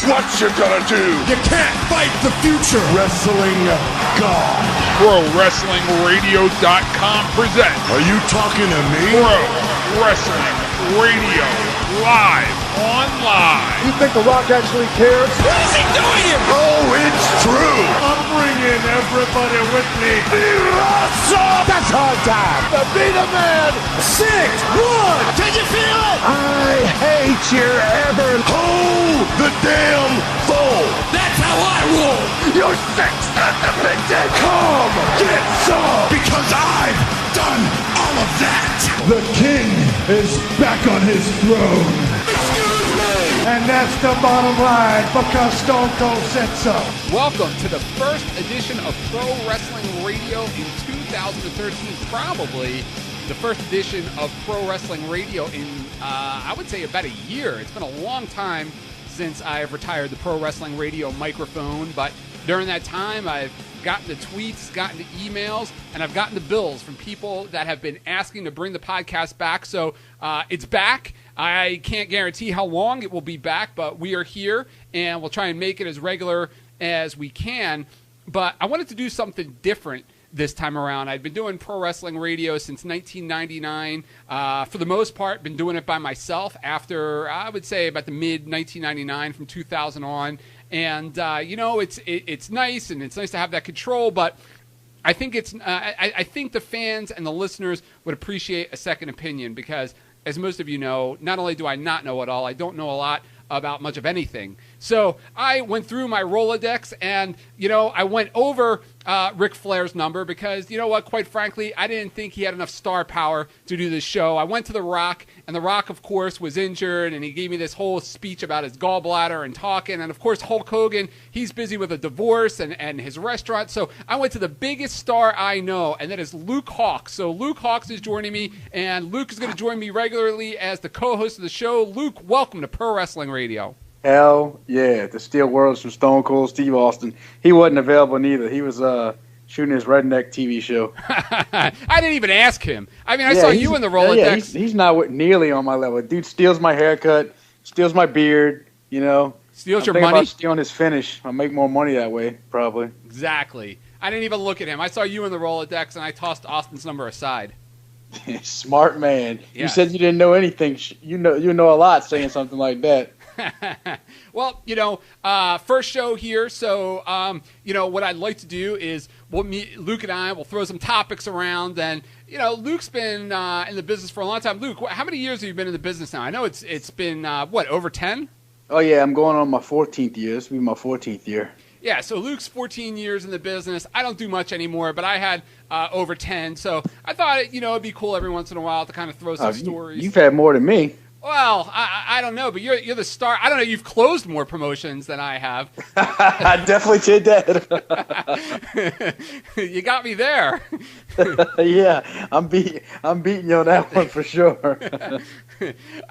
what you're gonna do. You can't fight the future. Wrestling God. ProWrestlingRadio.com presents. Are you talking to me? Pro Wrestling Radio live online. You think The Rock actually cares? What is he doing here? Oh, it's true. I'm bringing everybody with me. That's hard time. To be the man. 6, 1. Can you feel it? I hate your ever. Hold the damn phone. That's how I roll. You're sex at the big dead. Come get some. Because I've done all of that. The king is back on his throne. Excuse me. And that's the bottom line because Stone Cold said so. Welcome to the first edition of Pro Wrestling Radio in 2013. Probably the first edition of Pro Wrestling Radio in, I would say, about a year. It's been a long time since I've retired the Pro Wrestling Radio microphone, but during that time, I've gotten the tweets, gotten the emails, and I've gotten the bills from people that have been asking to bring the podcast back. So it's back. I can't guarantee how long it will be back, but we are here, and we'll try and make it as regular as we can. But I wanted to do something different this time around. I've been doing Pro Wrestling Radio since 1999. For the most part, been doing it by myself after, I would say, about the mid-1999 from 2000 on. And, it's nice, and it's nice to have that control, but I think I think the fans and the listeners would appreciate a second opinion because, as most of you know, not only do I not know it all, I don't know a lot about much of anything. So I went through my Rolodex and, I went over Ric Flair's number because, you know what, quite frankly, I didn't think he had enough star power to do this show. I went to The Rock, and The Rock, of course, was injured, and he gave me this whole speech about his gallbladder and talking. And, of course, Hulk Hogan, he's busy with a divorce and his restaurant. So I went to the biggest star I know, and that is Luke Hawx. So Luke Hawx is joining me, and Luke is going to join me regularly as the co-host of the show. Luke, welcome to Pro Wrestling Radio. Hell yeah, the Steel Worlds from Stone Cold Steve Austin. He wasn't available neither. He was shooting his redneck TV show. I didn't even ask him. I mean, I saw you in the Rolodex. Yeah, he's not nearly on my level. Dude steals my haircut, steals my beard, Steals your money. money? About stealing his finish. I'll make more money that way, probably. Exactly. I didn't even look at him. I saw you in the Rolodex, and I tossed Austin's number aside. Smart man. Yes. You said you didn't know anything. You know a lot saying something like that. Well, first show here, so, what I'd like to do is Luke and I will throw some topics around, and, Luke's been in the business for a long time. Luke, how many years have you been in the business now? I know it's been, over 10? Oh, yeah, I'm going on my 14th year. This will be my 14th year. Yeah, so Luke's 14 years in the business. I don't do much anymore, but I had over 10, so I thought, it'd be cool every once in a while to kind of throw some stories. You've had more than me. Well, I don't know, but you're the star. I don't know. You've closed more promotions than I have. I definitely did that. You got me there. Yeah, I'm beating you on that one for sure. All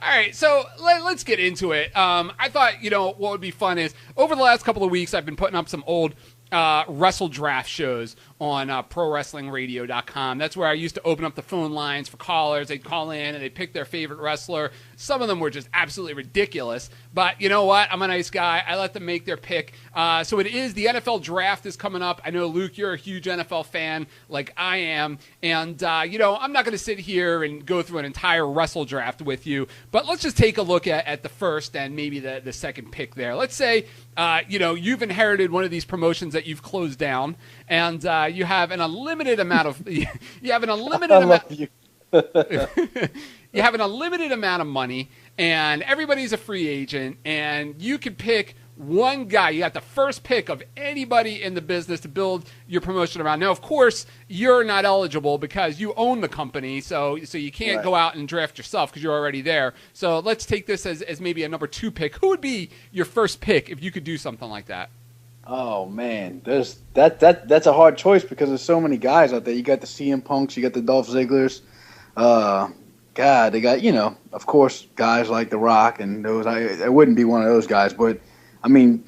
right, so let's get into it. I thought, what would be fun is over the last couple of weeks, I've been putting up some old Wrestle Draft shows on ProWrestlingRadio.com. That's where I used to open up the phone lines for callers. They'd call in and they'd pick their favorite wrestler. Some of them were just absolutely ridiculous. But you know what? I'm a nice guy. I let them make their pick. So it is the NFL Draft is coming up. I know, Luke, you're a huge NFL fan like I am. And, I'm not going to sit here and go through an entire Wrestle Draft with you. But let's just take a look at the first and maybe the second pick there. Let's say, you've inherited one of these promotions that you've closed down. And you have an unlimited amount of you have an unlimited amount you have an unlimited amount of money, and everybody's a free agent, and you can pick one guy. You got the first pick of anybody in the business to build your promotion around. Now, of course, you're not eligible because you own the company, so you can't go out and draft yourself because you're already there. So let's take this as maybe a number 2 pick. Who would be your first pick if you could do something like that? Oh man, that's a hard choice because there's so many guys out there. You got the CM Punks, you got the Dolph Zigglers. God, they got of course, guys like The Rock and those. I wouldn't be one of those guys, but I mean,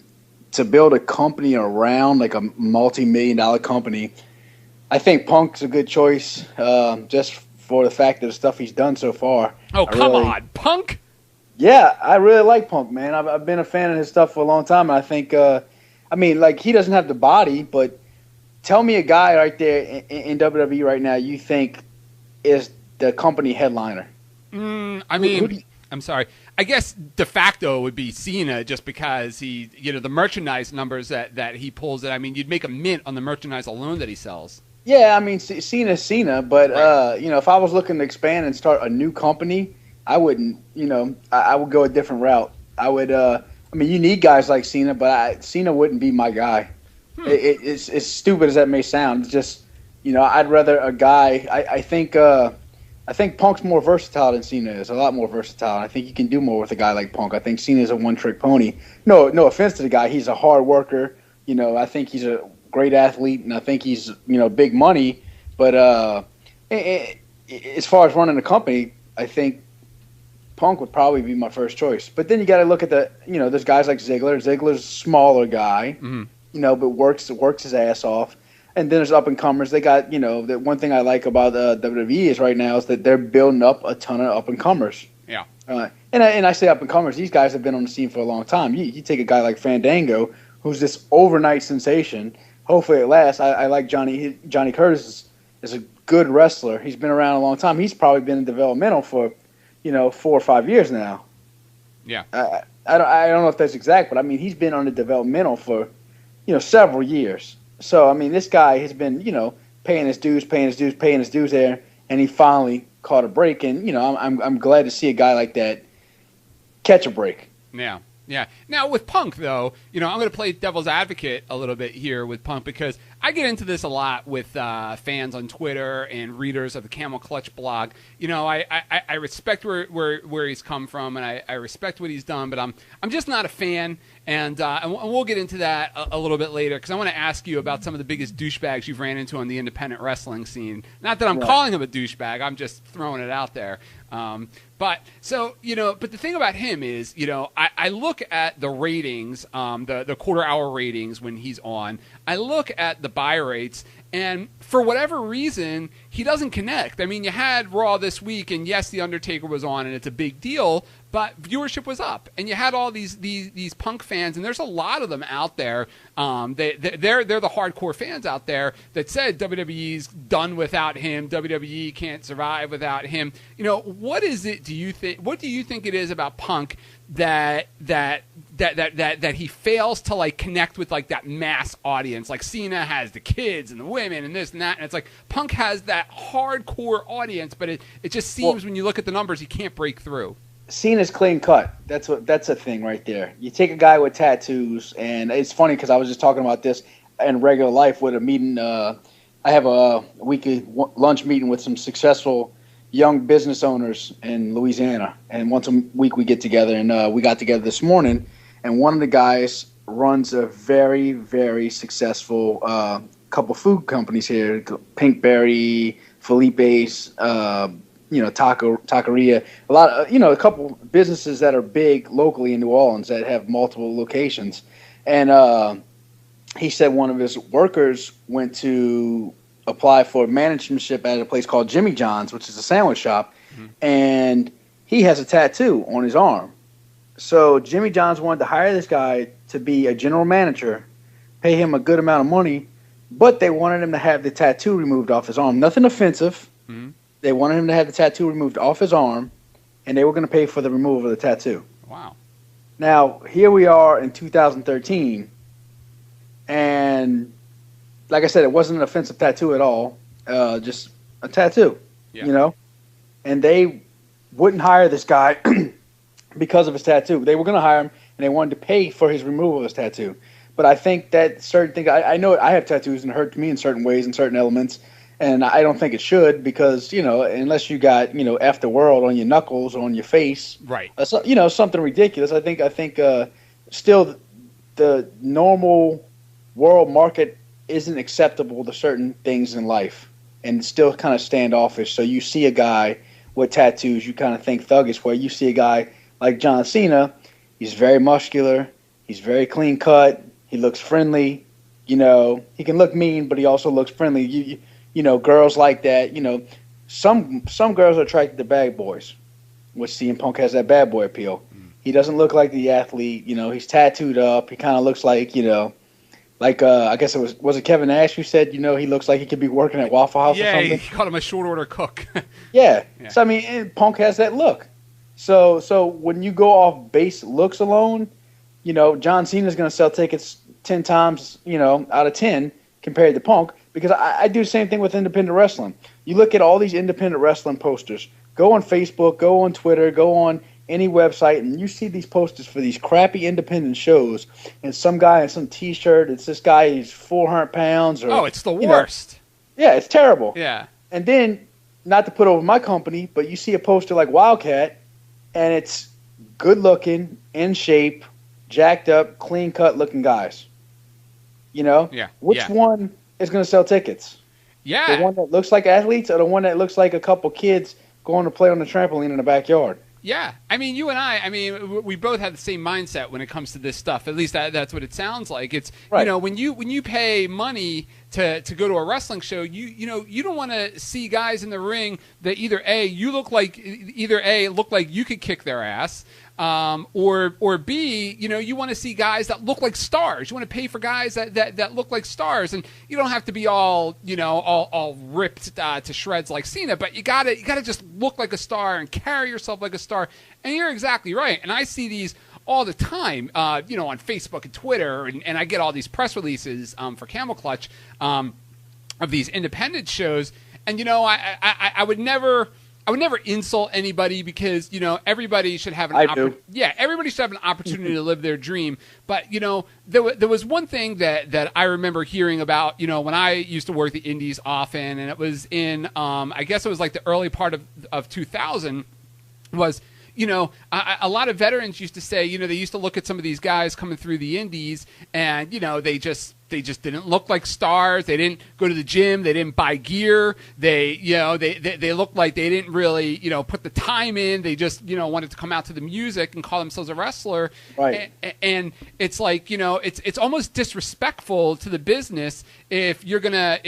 to build a company around like a multi-million-dollar company, I think Punk's a good choice. Just for the fact of the stuff he's done so far. Oh, come on, Punk. Yeah, I really like Punk, man. I've been a fan of his stuff for a long time, and I think, he doesn't have the body, but tell me a guy right there in WWE right now you think is the company headliner. I'm sorry. I guess de facto would be Cena, just because he, the merchandise numbers that he pulls. You'd make a mint on the merchandise alone that he sells. Yeah, Cena's Cena, but Right. if I was looking to expand and start a new company, I wouldn't. I would go a different route. I would. You need guys like Cena, but Cena wouldn't be my guy. It's as stupid as that may sound. It's just, I'd rather a guy. I think Punk's more versatile than Cena is. A lot more versatile. I think you can do more with a guy like Punk. I think Cena's a one-trick pony. No offense to the guy. He's a hard worker. I think he's a great athlete, and I think he's big money. But as far as running a company, I think Punk would probably be my first choice. But then you got to look at there's guys like Ziggler. Ziggler's a smaller guy, but works his ass off. And then there's up and comers. They got the one thing I like about WWE is right now is that they're building up a ton of up and comers. Yeah. And I say up and comers. These guys have been on the scene for a long time. You take a guy like Fandango, who's this overnight sensation. Hopefully it lasts. I like Johnny Curtis is a good wrestler. He's been around a long time. He's probably been in developmental for 4 or 5 years now. Yeah. I don't know if that's exact, but he's been on the developmental for several years. So this guy has been paying his dues there, and he finally caught a break. And I'm glad to see a guy like that catch a break. Yeah. Yeah. Now with Punk, though, I'm going to play devil's advocate a little bit here with Punk, because I get into this a lot with fans on Twitter and readers of the Camel Clutch blog. I respect where he's come from, and I respect what he's done, but I'm just not a fan. And we'll get into that a little bit later, because I want to ask you about some of the biggest douchebags you've ran into on the independent wrestling scene. Not that I'm calling him a douchebag, I'm just throwing it out there. But the thing about him is, I look at the ratings, the quarter-hour ratings when he's on. I look at the buy rates, and for whatever reason, he doesn't connect. You had Raw this week, and yes, The Undertaker was on, and it's a big deal, but viewership was up, and you had all these Punk fans, and there's a lot of them out there. They're the hardcore fans out there that said WWE's done without him. WWE can't survive without him. What is it? Do you think? What do you think it is about Punk that he fails to connect with that mass audience? Like Cena has the kids and the women and this and that, and it's like Punk has that hardcore audience, but it just seems when you look at the numbers, he can't break through. Cena's clean cut. That's a thing right there. You take a guy with tattoos, and it's funny because I was just talking about this in regular life with a meeting. I have a weekly lunch meeting with some successful young business owners in Louisiana, and once a week we get together, and we got together this morning, and one of the guys runs a very, very successful couple food companies here, Pinkberry, Felipe's, Taqueria, a lot of, a couple businesses that are big locally in New Orleans that have multiple locations. And he said one of his workers went to apply for managementship at a place called Jimmy John's, which is a sandwich shop, and he has a tattoo on his arm. So Jimmy John's wanted to hire this guy to be a general manager, pay him a good amount of money, but they wanted him to have the tattoo removed off his arm. Nothing offensive. Mm-hmm. They wanted him to have the tattoo removed off his arm, and they were going to pay for the removal of the tattoo. Wow. Now, here we are in 2013, and like I said, it wasn't an offensive tattoo at all, just a tattoo, And they wouldn't hire this guy because of his tattoo. They were going to hire him, and they wanted to pay for his removal of his tattoo. But I think that certain things, I know I have tattoos, and it hurts me in certain ways, in certain elements, and I don't think it should because, unless you got, Afterworld on your knuckles or on your face, right? Something ridiculous. I think still the normal world market isn't acceptable to certain things in life and still kind of standoffish. So you see a guy with tattoos, you kind of think thuggish, where you see a guy like John Cena, he's very muscular, he's very clean cut, he looks friendly, he can look mean, but he also looks friendly. Girls like that, some girls are attracted to bad boys, which CM Punk has that bad boy appeal. He doesn't look like the athlete. You know, he's tattooed up. He kind of looks like, you know, like I guess it was it Kevin Nash who said, you know, he looks like he could be working at Waffle House or something? Yeah, he called him a short order cook. Yeah. So, I mean, and Punk has that look. So when you go off base looks alone, you know, John Cena's going to sell tickets 10 times, you know, out of 10 compared to Punk, because I do the same thing with independent wrestling. You look at all these independent wrestling posters. Go on Facebook, go on Twitter, go on any website, and you see these posters for these crappy independent shows, and some guy in some T-shirt, it's this guy, he's 400 pounds. Or, it's the worst. Yeah, it's terrible. Yeah. And then, not to put over my company, but you see a poster like Wildcat, and it's good-looking, in shape, jacked up, clean-cut looking guys. You know? Yeah. Which one is going to sell tickets? Yeah. The one that looks like athletes, or the one that looks like a couple kids going to play on the trampoline in the backyard? Yeah. I mean, you and I mean, we both have the same mindset when it comes to this stuff. At least that's what it sounds like. It's, right. You know, when you pay money to go to a wrestling show, you know, you don't want to see guys in the ring that either look like you could kick their ass, or B, you know, you want to see guys that look like stars. You want to pay for guys that look like stars, and you don't have to be all, you know, all ripped to shreds like Cena, but you gotta just look like a star and carry yourself like a star. And you're exactly right. And I see these all the time, you know, on Facebook and Twitter, and I get all these press releases for Camel Clutch of these independent shows. And, you know, I would never insult anybody, because, you know, everybody should have everybody should have an opportunity to live their dream. But, you know, there was one thing that I remember hearing about, you know, when I used to work the indies often, and it was in, I guess it was like the early part of 2000, was, you know, a lot of veterans used to say, you know, they used to look at some of these guys coming through the indies, and, you know, they just didn't look like stars. They didn't go to the gym. They didn't buy gear. They looked like they didn't really, you know, put the time in. They just, you know, wanted to come out to the music and call themselves a wrestler. Right. And it's like, you know, it's almost disrespectful to the business if you're gonna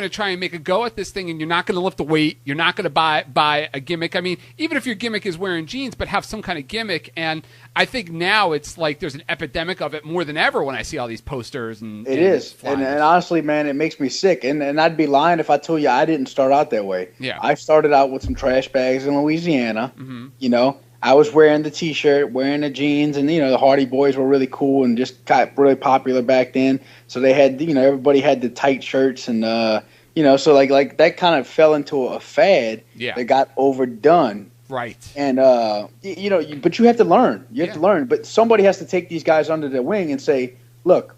try and make a go at this thing, and you're not gonna lift the weight. You're not gonna buy a gimmick. I mean, even if your gimmick is wearing jeans, but have some kind of gimmick. And I think now it's like there's an epidemic of it more than ever when I see all these posters and it is. And honestly, man, it makes me sick. And I'd be lying if I told you I didn't start out that way. Yeah. I started out with some trash bags in Louisiana. Mm-hmm. You know, I was wearing the T-shirt, wearing the jeans, and, you know, the Hardy Boys were really cool and just got really popular back then. So they had, you know, everybody had the tight shirts, and, you know, so like that kind of fell into a fad that got overdone. Right. And, you know, but you have to learn. You have to learn. But somebody has to take these guys under their wing and say, look,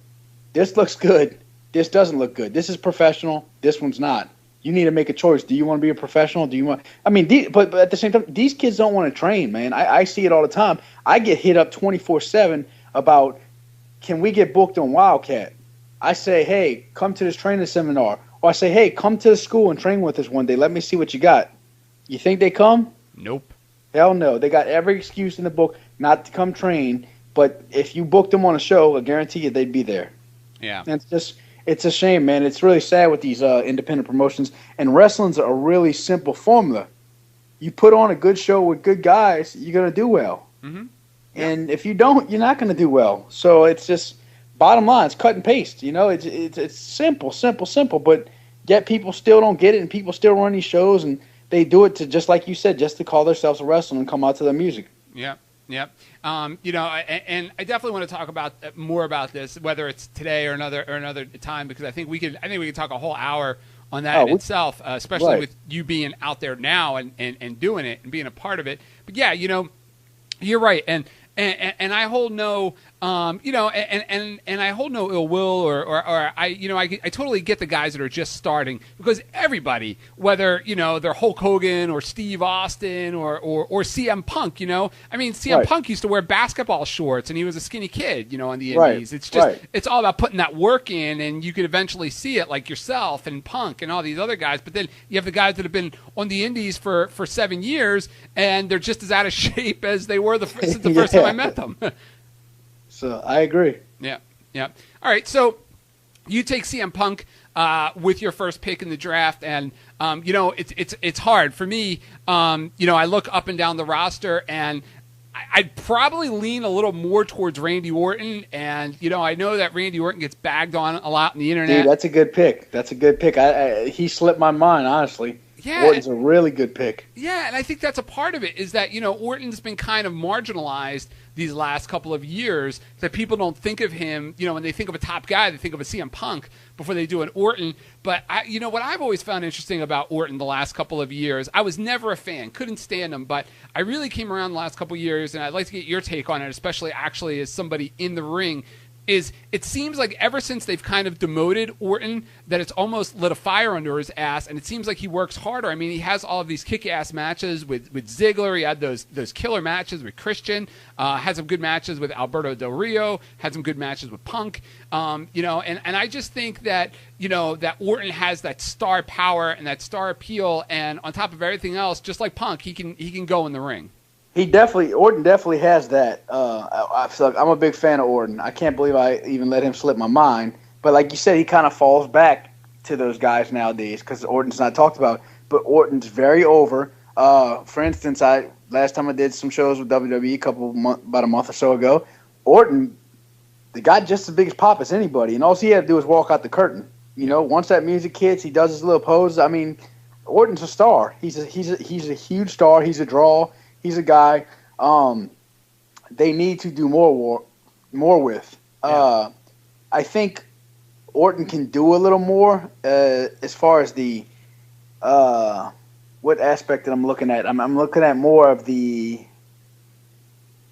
this looks good. This doesn't look good. This is professional. This one's not. You need to make a choice. Do you want to be a professional? Do you want – I mean, but at the same time, these kids don't want to train, man. I see it all the time. I get hit up 24/7 about, can we get booked on Wildcat? I say, hey, come to this training seminar. Or I say, hey, come to the school and train with us one day. Let me see what you got. You think they come? Nope. Hell no. They got every excuse in the book not to come train. But if you booked them on a show, I guarantee you they'd be there. Yeah. And it's a shame, man. It's really sad with these independent promotions. And wrestling's a really simple formula. You put on a good show with good guys, you're going to do well. Mm-hmm. And if you don't, you're not going to do well. So it's just, bottom line, it's cut and paste. You know, it's simple. But yet people still don't get it, and people still run these shows, and they do it to, just like you said, just to call themselves a wrestler and come out to their music. Yeah. Yep. You know, and I definitely want to talk about more about this, whether it's today or another time, because I think we could talk a whole hour on that in itself, especially with you being out there now and doing it and being a part of it. But yeah, you know, you're right, and I hold no, you know, and I hold no ill will or I, you know, I totally get the guys that are just starting, because everybody, whether, you know, they're Hulk Hogan or Steve Austin or CM Punk, you know, I mean, CM Punk used to wear basketball shorts and he was a skinny kid, you know, on the indies. It's just, it's all about putting that work in, and you could eventually see it, like yourself and Punk and all these other guys. But then you have the guys that have been on the indies for 7 years, and they're just as out of shape as they were since the first time I met them. So I agree. Yeah. All right, so you take CM Punk with your first pick in the draft, and you know, it's hard for me. You know, I look up and down the roster, and I'd probably lean a little more towards Randy Orton, and I know that Randy Orton gets bagged on a lot on the internet. Dude, that's a good pick. He slipped my mind, honestly. Yeah, Orton's a really good pick. Yeah, and I think that's a part of it, is that Orton's been kind of marginalized these last couple of years, that people don't think of him, when they think of a top guy, they think of a CM Punk before they do an Orton. But what I've always found interesting about Orton the last couple of years, I was never a fan, couldn't stand him, but I really came around the last couple of years, and I'd like to get your take on it, especially actually as somebody in the ring. Is it seems like ever since they've kind of demoted Orton, that it's almost lit a fire under his ass, and it seems like he works harder. I mean, he has all of these kick-ass matches with Ziggler. He had those killer matches with Christian. Had some good matches with Alberto Del Rio. Had some good matches with Punk. And I just think that that Orton has that star power and that star appeal, and on top of everything else, just like Punk, he can go in the ring. Orton definitely has that. I'm a big fan of Orton. I can't believe I even let him slip my mind. But like you said, he kind of falls back to those guys nowadays because Orton's not talked about. But Orton's very over. For instance, last time I did some shows with WWE about a month or so ago, Orton, they got just as big as pop as anybody, and all he had to do was walk out the curtain. Once that music hits, he does his little pose. I mean, Orton's a star. He's a huge star. He's a draw. He's a guy they need to do more with. Yeah. I think Orton can do a little more as far as the what aspect that I'm looking at. I'm looking at more of the.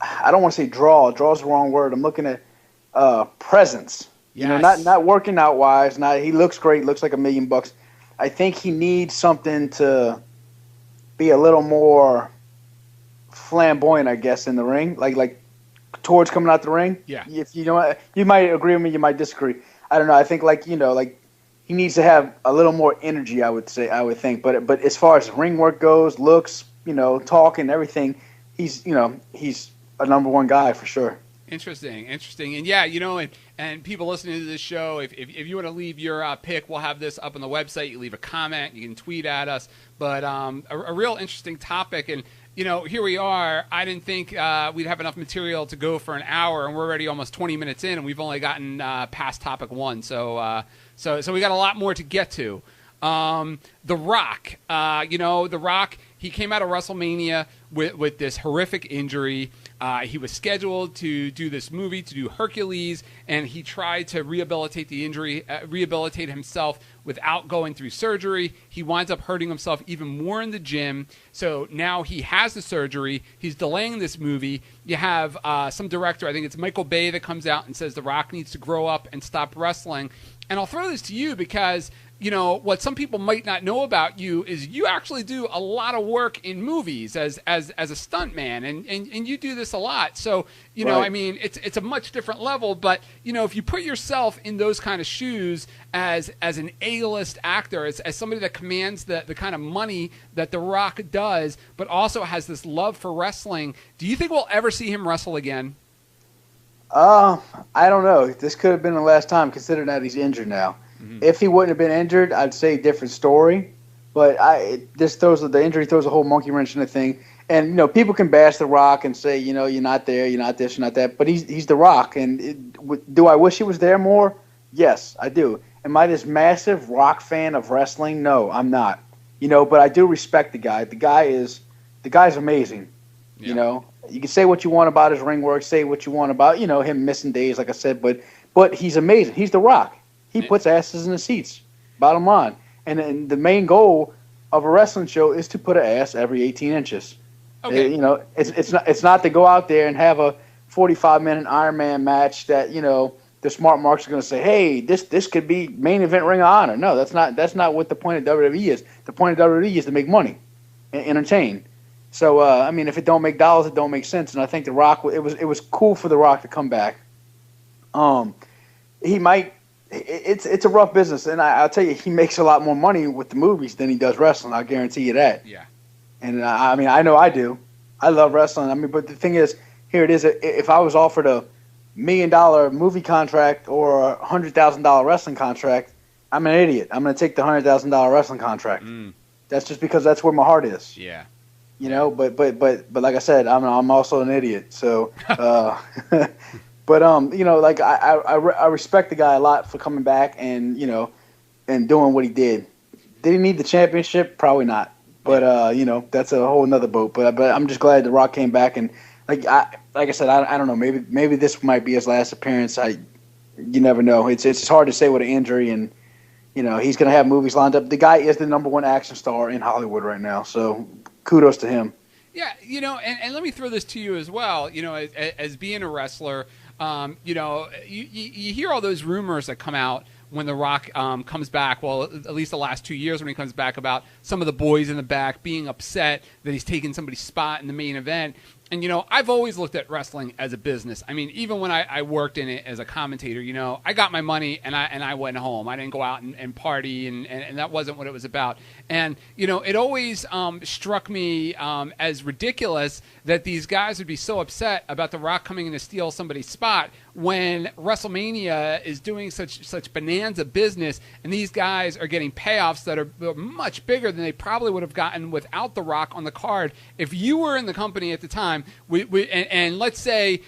I don't want to say draw. Draw's the wrong word. I'm looking at presence. Yes. Not working out wise. He looks great. Looks like $1 million. I think he needs something to be a little more flamboyant, I guess, in the ring, like towards coming out the ring. Yeah. If you might agree with me, you might disagree. I don't know. I think like he needs to have a little more energy. I would think. But as far as ring work goes, looks, talking, everything, he's a number one guy for sure. Interesting. And yeah, and people listening to this show, if you want to leave your pick, we'll have this up on the website. You leave a comment, you can tweet at us. But a real interesting topic, and here we are. I didn't think we'd have enough material to go for an hour, and we're already almost 20 minutes in, and we've only gotten past topic one. So we got a lot more to get to. The Rock, The Rock, he came out of WrestleMania with this horrific injury. He was scheduled to do this movie, to do Hercules, and he tried to rehabilitate the injury, rehabilitate himself without going through surgery. He winds up hurting himself even more in the gym. So now he has the surgery. He's delaying this movie. You have some director, I think it's Michael Bay, that comes out and says The Rock needs to grow up and stop wrestling. And I'll throw this to you because what some people might not know about you is you actually do a lot of work in movies as a stuntman, and you do this a lot. So, Right. I mean, it's a much different level, but, if you put yourself in those kind of shoes as an A-list actor, as somebody that commands the kind of money that The Rock does, but also has this love for wrestling, do you think we'll ever see him wrestle again? I don't know. This could have been the last time, considering that he's injured now. Mm-hmm. If he wouldn't have been injured, I'd say different story. But the injury throws a whole monkey wrench in the thing. And people can bash The Rock and say, you're not there, you're not this, you're not that. But he's The Rock. And do I wish he was there more? Yes, I do. Am I this massive Rock fan of wrestling? No, I'm not. But I do respect the guy. The guy's amazing. Yeah. You can say what you want about his ring work, say what you want about, him missing days, like I said, but he's amazing. He's The Rock. He puts asses in the seats, bottom line. And the main goal of a wrestling show is to put an ass every 18 inches. Okay. It's not to go out there and have a 45-minute Iron Man match that, the smart marks are going to say, hey, this could be main event Ring of Honor. No, that's not what the point of WWE is. The point of WWE is to make money and entertain. So, if it don't make dollars, it don't make sense. And I think The Rock, it was cool for The Rock to come back. It's a rough business, and I'll tell you, he makes a lot more money with the movies than he does wrestling. I'll guarantee you that. Yeah. And I know I do. I love wrestling. But the thing is, here it is. If I was offered a $1 million movie contract or a $100,000 wrestling contract, I'm an idiot. I'm going to take the $100,000 wrestling contract. That's just because that's where my heart is. Yeah. You know, but like I said, I'm also an idiot. So, but you know, like I respect the guy a lot for coming back and you know, and doing what he did. Did he need the championship? Probably not. But you know, that's a whole nother boat. But I'm just glad The Rock came back and like I said, I don't know. Maybe this might be his last appearance. You never know. It's hard to say with an injury and. You know, he's going to have movies lined up. The guy is the #1 action star in Hollywood right now, so kudos to him. Yeah, you know, and let me throw this to you as well. You know, as being a wrestler, you know, you hear all those rumors that come out when The Rock comes back, well, at least the last 2 years when he comes back, about some of the boys in the back being upset that he's taking somebody's spot in the main event. And, you know, I've always looked at wrestling as a business. I mean, even when I worked in it as a commentator, you know, I got my money and I went home. I didn't go out and party, and that wasn't what it was about. And, you know, it always struck me as ridiculous that these guys would be so upset about The Rock coming in to steal somebody's spot when WrestleMania is doing such bonanza business, and these guys are getting payoffs that are much bigger than they probably would have gotten without The Rock on the card. If you were in the company at the time, and let's say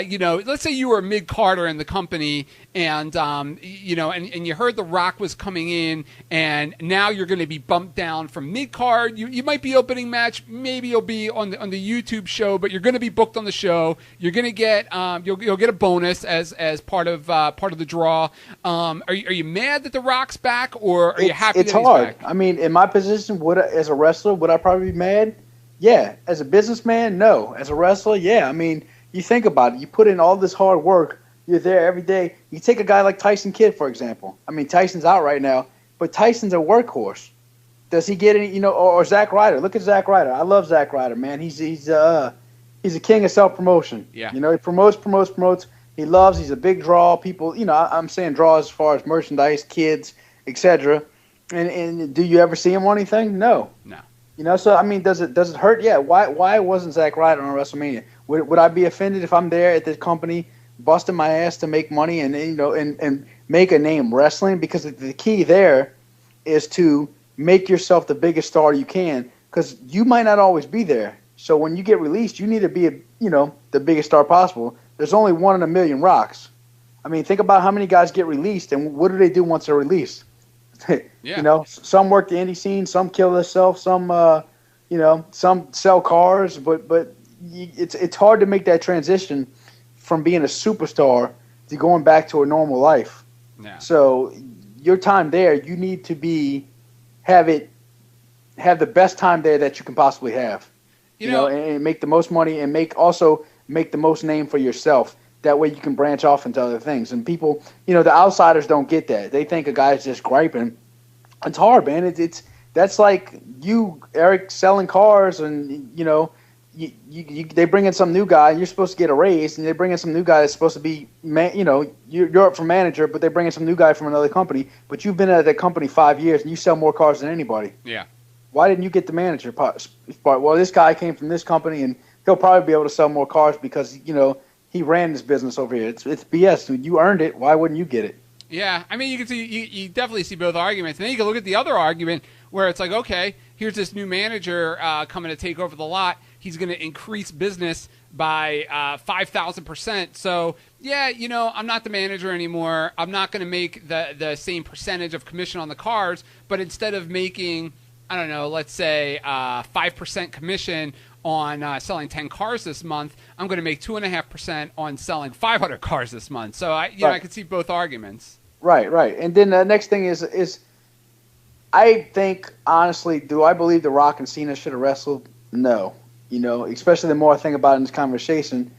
you know, let's say you were mid-carder in the company, and you know, and you heard The Rock was coming in, and now you're going to be bumped down from mid-card. You might be opening match, maybe you'll be on the YouTube show, but you're going to be booked on the show. You're going to get you'll get a bonus as part of the draw. Are you mad that The Rock's back, or are you happy that he's hard. back? I mean, in my position, as a wrestler, would I probably be mad? Yeah. As a businessman, no. As a wrestler, yeah. I mean, you think about it. You put in all this hard work. You're there every day. You take a guy like Tyson Kidd, for example. I mean, Tyson's out right now, but Tyson's a workhorse. Does he get any, you know, or Zack Ryder? Look at Zack Ryder. I love Zack Ryder, man. He's a king of self-promotion. Yeah. You know, he promotes. He's a big draw. People, you know, I'm saying draw as far as merchandise, kids, etc. And do you ever see him on anything? No. You know, so I mean, does it hurt? Yeah. Why wasn't Zack Ryder on WrestleMania? Would I be offended if I'm there at this company busting my ass to make money and you know and make a name wrestling? Because the key there is to make yourself the biggest star you can, because you might not always be there. So when you get released, you need to be the biggest star possible. There's only 1 in a million Rocks. I mean, think about how many guys get released, and what do they do once they're released? Yeah. You know, some work the indie scene, some kill themselves, some some sell cars, but it's hard to make that transition from being a superstar to going back to a normal life. Yeah. So your time there, you need to have the best time there that you can possibly have. You know, and make the most money and make the most name for yourself. That way you can branch off into other things. And people, you know, the outsiders don't get that. They think a guy's just griping. It's hard, man. That's like you, Eric, selling cars, and you know, they bring in some new guy. You're supposed to get a raise, and they bring in some new guy that's supposed to be, you know, you're up for manager, but they bring in some new guy from another company. But you've been at that company 5 years, and you sell more cars than anybody. Yeah. Why didn't you get the manager part? Well, this guy came from this company, and he'll probably be able to sell more cars because, you know, he ran this business over here. It's BS. You earned it. Why wouldn't you get it? Yeah, I mean, you can see you definitely see both arguments, and then you can look at the other argument where it's like, okay, here's this new manager coming to take over the lot. He's going to increase business by 5,000%. So yeah, you know, I'm not the manager anymore. I'm not going to make the same percentage of commission on the cars, but instead of making, I don't know, let's say 5% commission on selling 10 cars this month, I'm going to make 2.5% on selling 500 cars this month. So I can see both arguments. Right. And then the next thing is I think, honestly, do I believe The Rock and Cena should have wrestled? No. You know, especially the more I think about it in this conversation,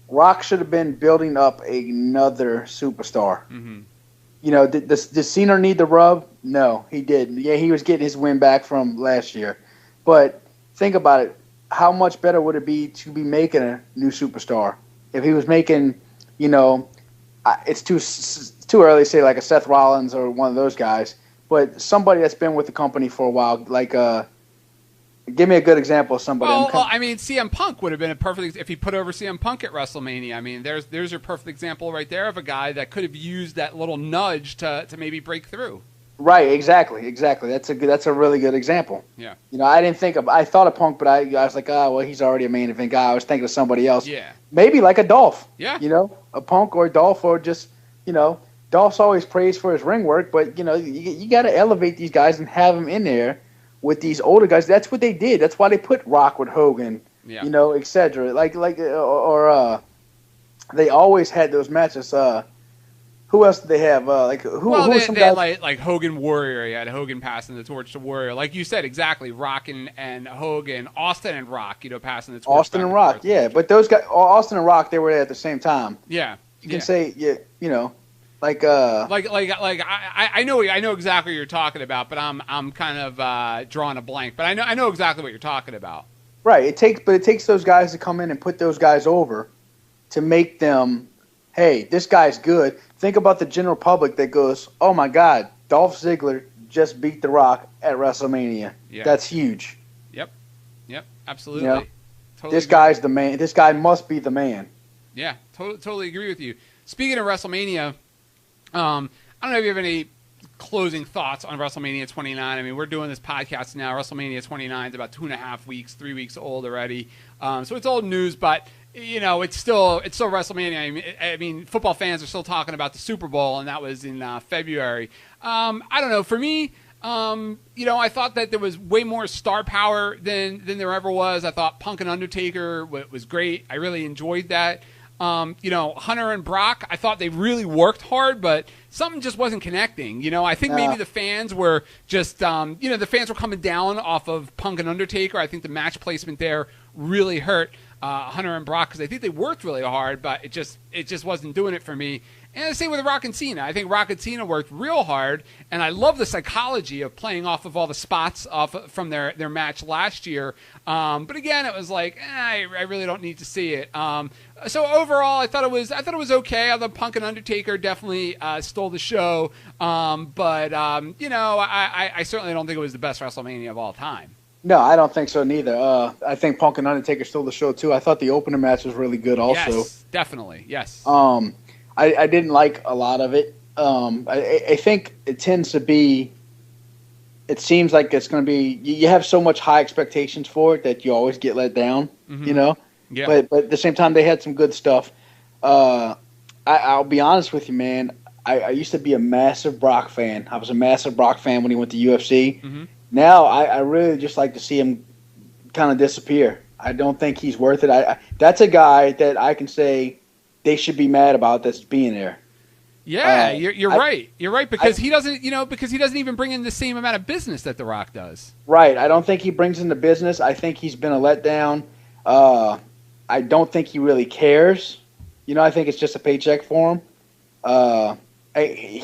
Rock should have been building up another superstar. Mm-hmm. You know, did Cena need the rub? No, he didn't. Yeah, he was getting his win back from last year. But think about it. How much better would it be to be making a new superstar? If he was making, you know, it's too early to say like a Seth Rollins or one of those guys, but somebody that's been with the company for a while, like give me a good example of somebody. Well, I mean, CM Punk would have been a perfect if he put over CM Punk at WrestleMania. I mean, there's your perfect example right there of a guy that could have used that little nudge to maybe break through. Right, exactly. That's a really good example. Yeah. I thought of Punk, but I was like, well, he's already a main event guy. I was thinking of somebody else. Yeah. Maybe like a Dolph. Yeah. A Punk or a Dolph, or just, Dolph's always praised for his ring work, but, you got to elevate these guys and have them in there with these older guys. That's what they did. That's why they put Rock with Hogan, et cetera. They always had those matches. Who else did they have? They had like Hogan Warrior. You had Hogan passing the torch to Warrior. Like you said, exactly. Rock and Hogan, Austin and Rock, passing the torch. Austin and Rock, yeah. But those guys, Austin and Rock, they were there at the same time. Yeah. You can say, I know exactly what you're talking about, but I'm kind of drawing a blank. But I know exactly what you're talking about. Right. It takes those guys to come in and put those guys over to make them, hey, this guy's good. Think about the general public that goes, oh my God, Dolph Ziggler just beat The Rock at WrestleMania. Yeah. That's huge. Yep, absolutely. Totally this guy's the man. This guy must be the man. Yeah, totally agree with you. Speaking of WrestleMania, I don't know if you have any closing thoughts on WrestleMania 29. I mean, we're doing this podcast now. WrestleMania 29 is about 2.5 weeks, 3 weeks old already. So it's old news, but it's still WrestleMania. I mean, football fans are still talking about the Super Bowl, and that was in February. I don't know. For me, I thought that there was way more star power than there ever was. I thought Punk and Undertaker was great. I really enjoyed that. Hunter and Brock, I thought they really worked hard, but something just wasn't connecting. I think maybe the fans were just, the fans were coming down off of Punk and Undertaker. I think the match placement there really hurt Hunter and Brock because I think they worked really hard, but it just wasn't doing it for me. And the same with Rock and Cena. I think Rock and Cena worked real hard, and I love the psychology of playing off of all the spots from their match last year. But again, it was like, I really don't need to see it. So overall, I thought it was okay. I thought Punk and Undertaker definitely stole the show. But I certainly don't think it was the best WrestleMania of all time. No, I don't think so neither. I think Punk and Undertaker stole the show too. I thought the opener match was really good also. Yes, definitely. Yes. I didn't like a lot of it. I think it tends to be. It seems like it's going to be. You have so much high expectations for it that you always get let down. Mm-hmm. Yeah. But at the same time, they had some good stuff. I'll be honest with you, man. I used to be a massive Brock fan. I was a massive Brock fan when he went to UFC. Mm-hmm. Now I really just like to see him kind of disappear. I don't think he's worth it. That's a guy that I can say they should be mad about that's being there. Yeah, you're right. You're right because he doesn't even bring in the same amount of business that The Rock does. Right. I don't think he brings in the business. I think he's been a letdown. I don't think he really cares. I think it's just a paycheck for him. I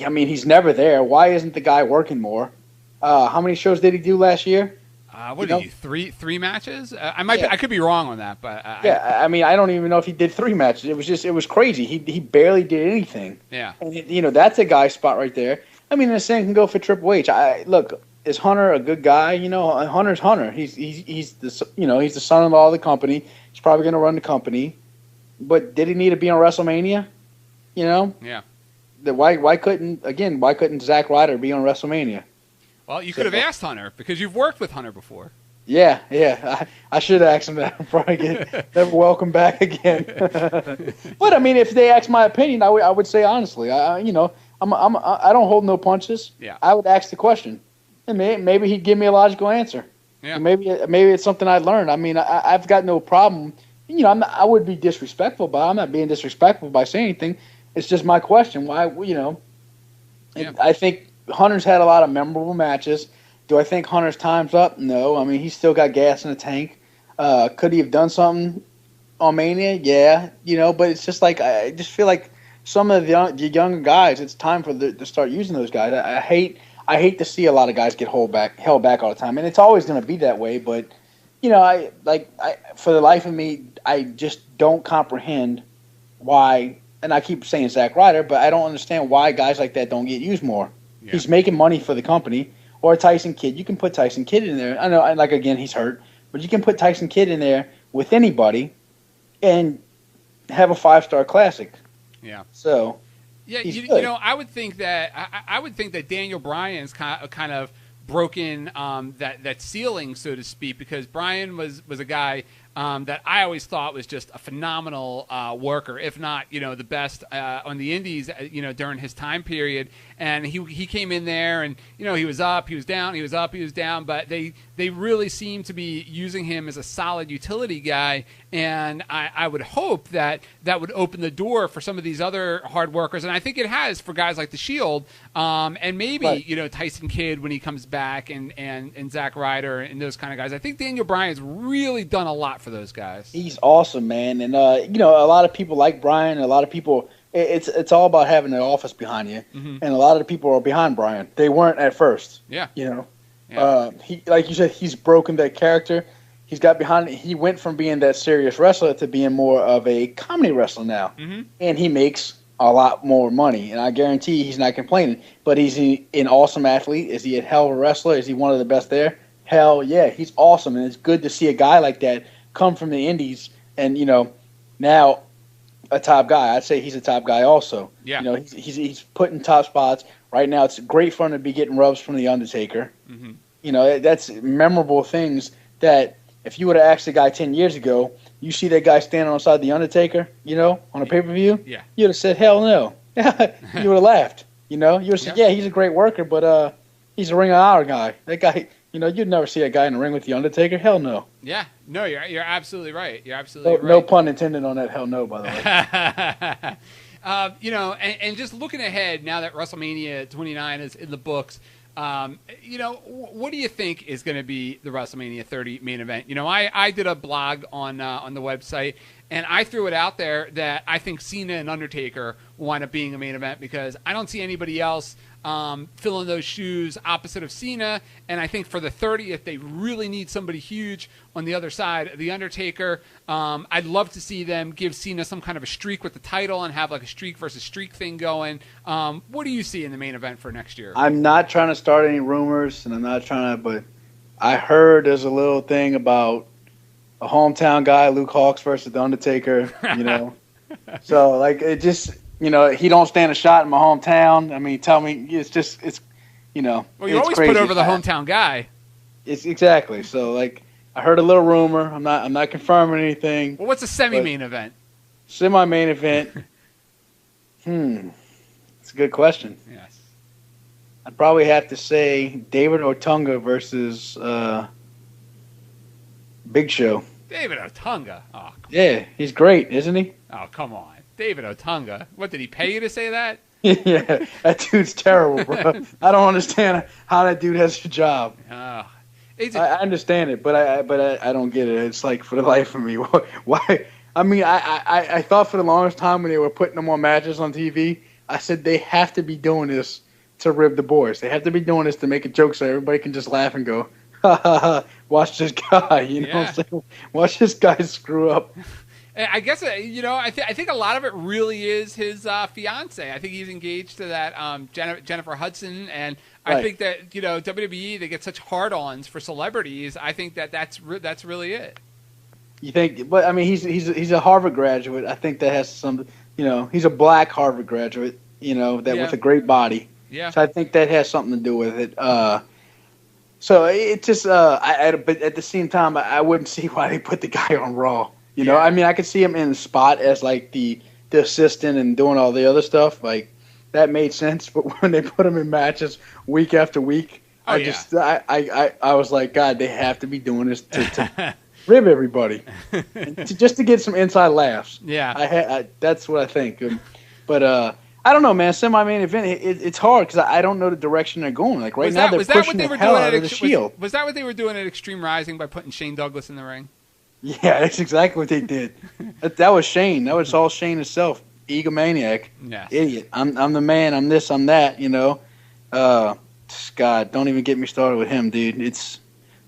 mean, he's never there. Why isn't the guy working more? How many shows did he do last year? What did you three matches? I could be wrong on that, but I mean, I don't even know if he did 3 matches. It was crazy. He barely did anything. Yeah, and that's a guy spot right there. I mean, the same can go for Triple H. Look, is Hunter a good guy? Hunter's Hunter. He's the he's the son-in-law of the company. He's probably going to run the company. But did he need to be on WrestleMania? Yeah. Why couldn't Zack Ryder be on WrestleMania? Well, you could have asked Hunter because you've worked with Hunter before. Yeah. I should have asked him that before I get never welcome back again. But I mean, if they asked my opinion, I would say honestly, I don't hold no punches. Yeah. I would ask the question, and maybe he'd give me a logical answer. Yeah. And maybe it's something I learned. I mean, I've got no problem. I would be disrespectful, but I'm not being disrespectful by saying anything. It's just my question. Why, Yeah. I think Hunter's had a lot of memorable matches. Do I think Hunter's time's up? No. I mean, he's still got gas in the tank. Could he have done something on Mania? Yeah. But it's just like I just feel like some of the younger guys, it's time for to start using those guys. I hate to see a lot of guys get held back all the time, and it's always going to be that way. But for the life of me, I just don't comprehend why. And I keep saying Zack Ryder, but I don't understand why guys like that don't get used more. Yeah. He's making money for the company. Or Tyson Kidd. You can put Tyson Kidd in there. I know, again, he's hurt. But you can put Tyson Kidd in there with anybody and have a 5-star classic. Yeah. So, Yeah, He's you know, I would think that Daniel Bryan's kind of broken that ceiling, so to speak, because Bryan was a guy that I always thought was just a phenomenal worker, if not, you know, the best on the indies, you know, during his time period. And he came in there, and you know, he was up, he was down, he was up, he was down, but they really seemed to be using him as a solid utility guy. And I would hope that would open the door for some of these other hard workers, and I think it has for guys like the Shield, and maybe right. You know, Tyson Kidd when he comes back, and Zack Ryder and those kind of guys. I think Daniel Bryan's really done a lot for those guys. He's awesome, man, and you know, a lot of people like Bryan. A lot of people, it's all about having an office behind you, and a lot of the people are behind Bryan. They weren't at first. Yeah, you know, he, like you said, he's broken that character. He's got behind it. He went from being that serious wrestler to being more of a comedy wrestler now, and he makes a lot more money. And I guarantee he's not complaining. But is he an awesome athlete? Is he a hell of a wrestler? Is he one of the best there? Hell yeah, he's awesome, and it's good to see a guy like that come from the indies and, you know, now a top guy. I'd say he's a top guy also. Yeah. You know, he's put in top spots. Right now it's great for him to be getting rubs from The Undertaker. You know, that's memorable things that if you would have asked the guy 10 years ago, you see that guy standing on the side of The Undertaker, you know, on a pay-per-view, you'd have said, hell no. You would have laughed, you know. You would have said, yeah, he's a great worker, but he's a Ring of Honor guy. That guy, you know, you'd never see a guy in the ring with The Undertaker. Hell no. Yeah. No, you're absolutely right. You're absolutely right. No pun intended on that hell no, by the way. You know, and just looking ahead now that WrestleMania 29 is in the books, you know, what do you think is going to be the WrestleMania 30 main event? You know, I did a blog on the website, and I threw it out there that I think Cena and Undertaker will wind up being a main event because I don't see anybody else filling those shoes opposite of Cena. And I think for the 30th, they really need somebody huge on the other side of The Undertaker. I'd love to see them give Cena some kind of a streak with the title and have like a streak versus streak thing going. What do you see in the main event for next year? I'm not trying to start any rumors, and I'm not trying to, but I heard there's a little thing about a hometown guy, Luke Hawx versus The Undertaker, you know. So, like, it just, you know, he don't stand a shot in my hometown. I mean, tell me, it's, you know. Well, you always crazy. Put over the hometown guy. It's exactly. So, like, I heard a little rumor. I'm not confirming anything. Well, what's a semi-main event? Semi-main event. It's a good question. Yes. I'd probably have to say David Otunga versus Big Show. David Otunga? Oh, yeah, he's great, isn't he? Oh, come on. David Otunga. What, did he pay you to say that? Yeah, that dude's terrible, bro. I don't understand how that dude has a job. Oh. I understand it, but I don't get it. It's like, for the life of me, why? I mean, I thought for the longest time when they were putting them on matches on TV, I said they have to be doing this to rib the boys. They have to be doing this to make a joke so everybody can just laugh and go, ha ha ha, watch this guy, you know what I'm saying? Watch this guy screw up. I guess, you know, I think a lot of it really is his fiance. I think he's engaged to that Jennifer Hudson, and I think that, you know, WWE, they get such hard-ons for celebrities. I think that's really it. You think? But I mean, he's a Harvard graduate. I think that has some. You know, he's a black Harvard graduate. You know, that with a great body. Yeah. So I think that has something to do with it. So it just, but at the same time, I wouldn't see why they put the guy on Raw. You know, I mean, I could see him in the spot as like the assistant and doing all the other stuff. Like, that made sense. But when they put him in matches week after week, I was like, God, they have to be doing this to rib everybody, just to get some inside laughs. Yeah, that's what I think. But I don't know, man. Semi-main event, it's hard because I don't know the direction they're going. Like now, they're pushing the hell out of the Shield. Was that what they were doing at Extreme Rising by putting Shane Douglas in the ring? Yeah, that's exactly what they did. that was Shane. That was all Shane himself. Egomaniac. Yes. Idiot. I'm the man. I'm this. I'm that. You know. God, don't even get me started with him, dude. It's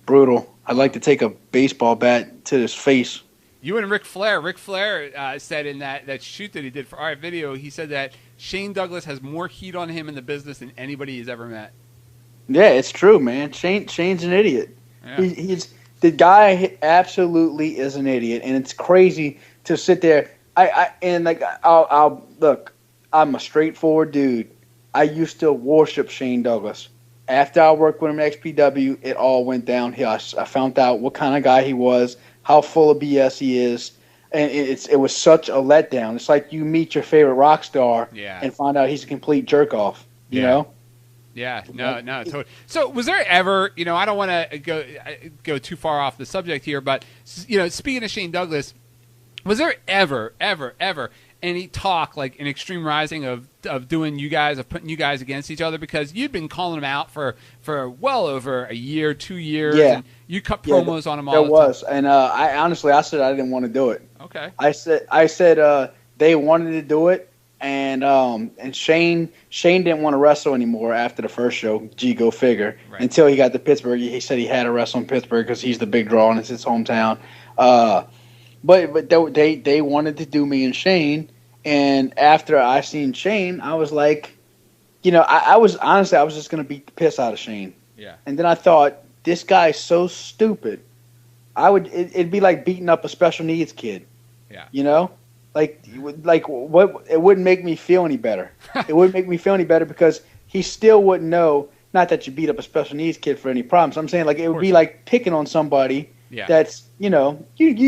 brutal. I'd like to take a baseball bat to his face. You and Ric Flair. Ric Flair said in that shoot that he did for our video, he said that Shane Douglas has more heat on him in the business than anybody he's ever met. Yeah, it's true, man. Shane's an idiot. Yeah. He's the guy. Absolutely is an idiot, and it's crazy to sit there. I'll look. I'm a straightforward dude. I used to worship Shane Douglas. After I worked with him at XPW, it all went downhill. I found out what kind of guy he was, how full of BS he is, and it was such a letdown. It's like you meet your favorite rock star and find out he's a complete jerk off. You know? Yeah, no, totally. So, was there ever, I don't want to go too far off the subject here, but speaking of Shane Douglas, was there ever any talk like in Extreme Rising of putting you guys against each other, because you'd been calling him out for well over a year, 2 years, and you cut promos on him all the time. There was, and I said I didn't want to do it. Okay. I said they wanted to do it, and Shane didn't want to wrestle anymore after the first show. Gee, go figure. Right. Until he got to Pittsburgh, he said he had to wrestle in Pittsburgh because he's the big draw and it's his hometown. But they wanted to do me and Shane, and after I seen Shane, I was like, I was just gonna beat the piss out of Shane. Yeah. And then I thought, this guy's so stupid. It'd be like beating up a special needs kid. Yeah. Like what? It wouldn't make me feel any better. It wouldn't make me feel any better because he still wouldn't know. Not that you beat up a special needs kid for any problems. I'm saying like it would be like picking on somebody. Yeah. That's you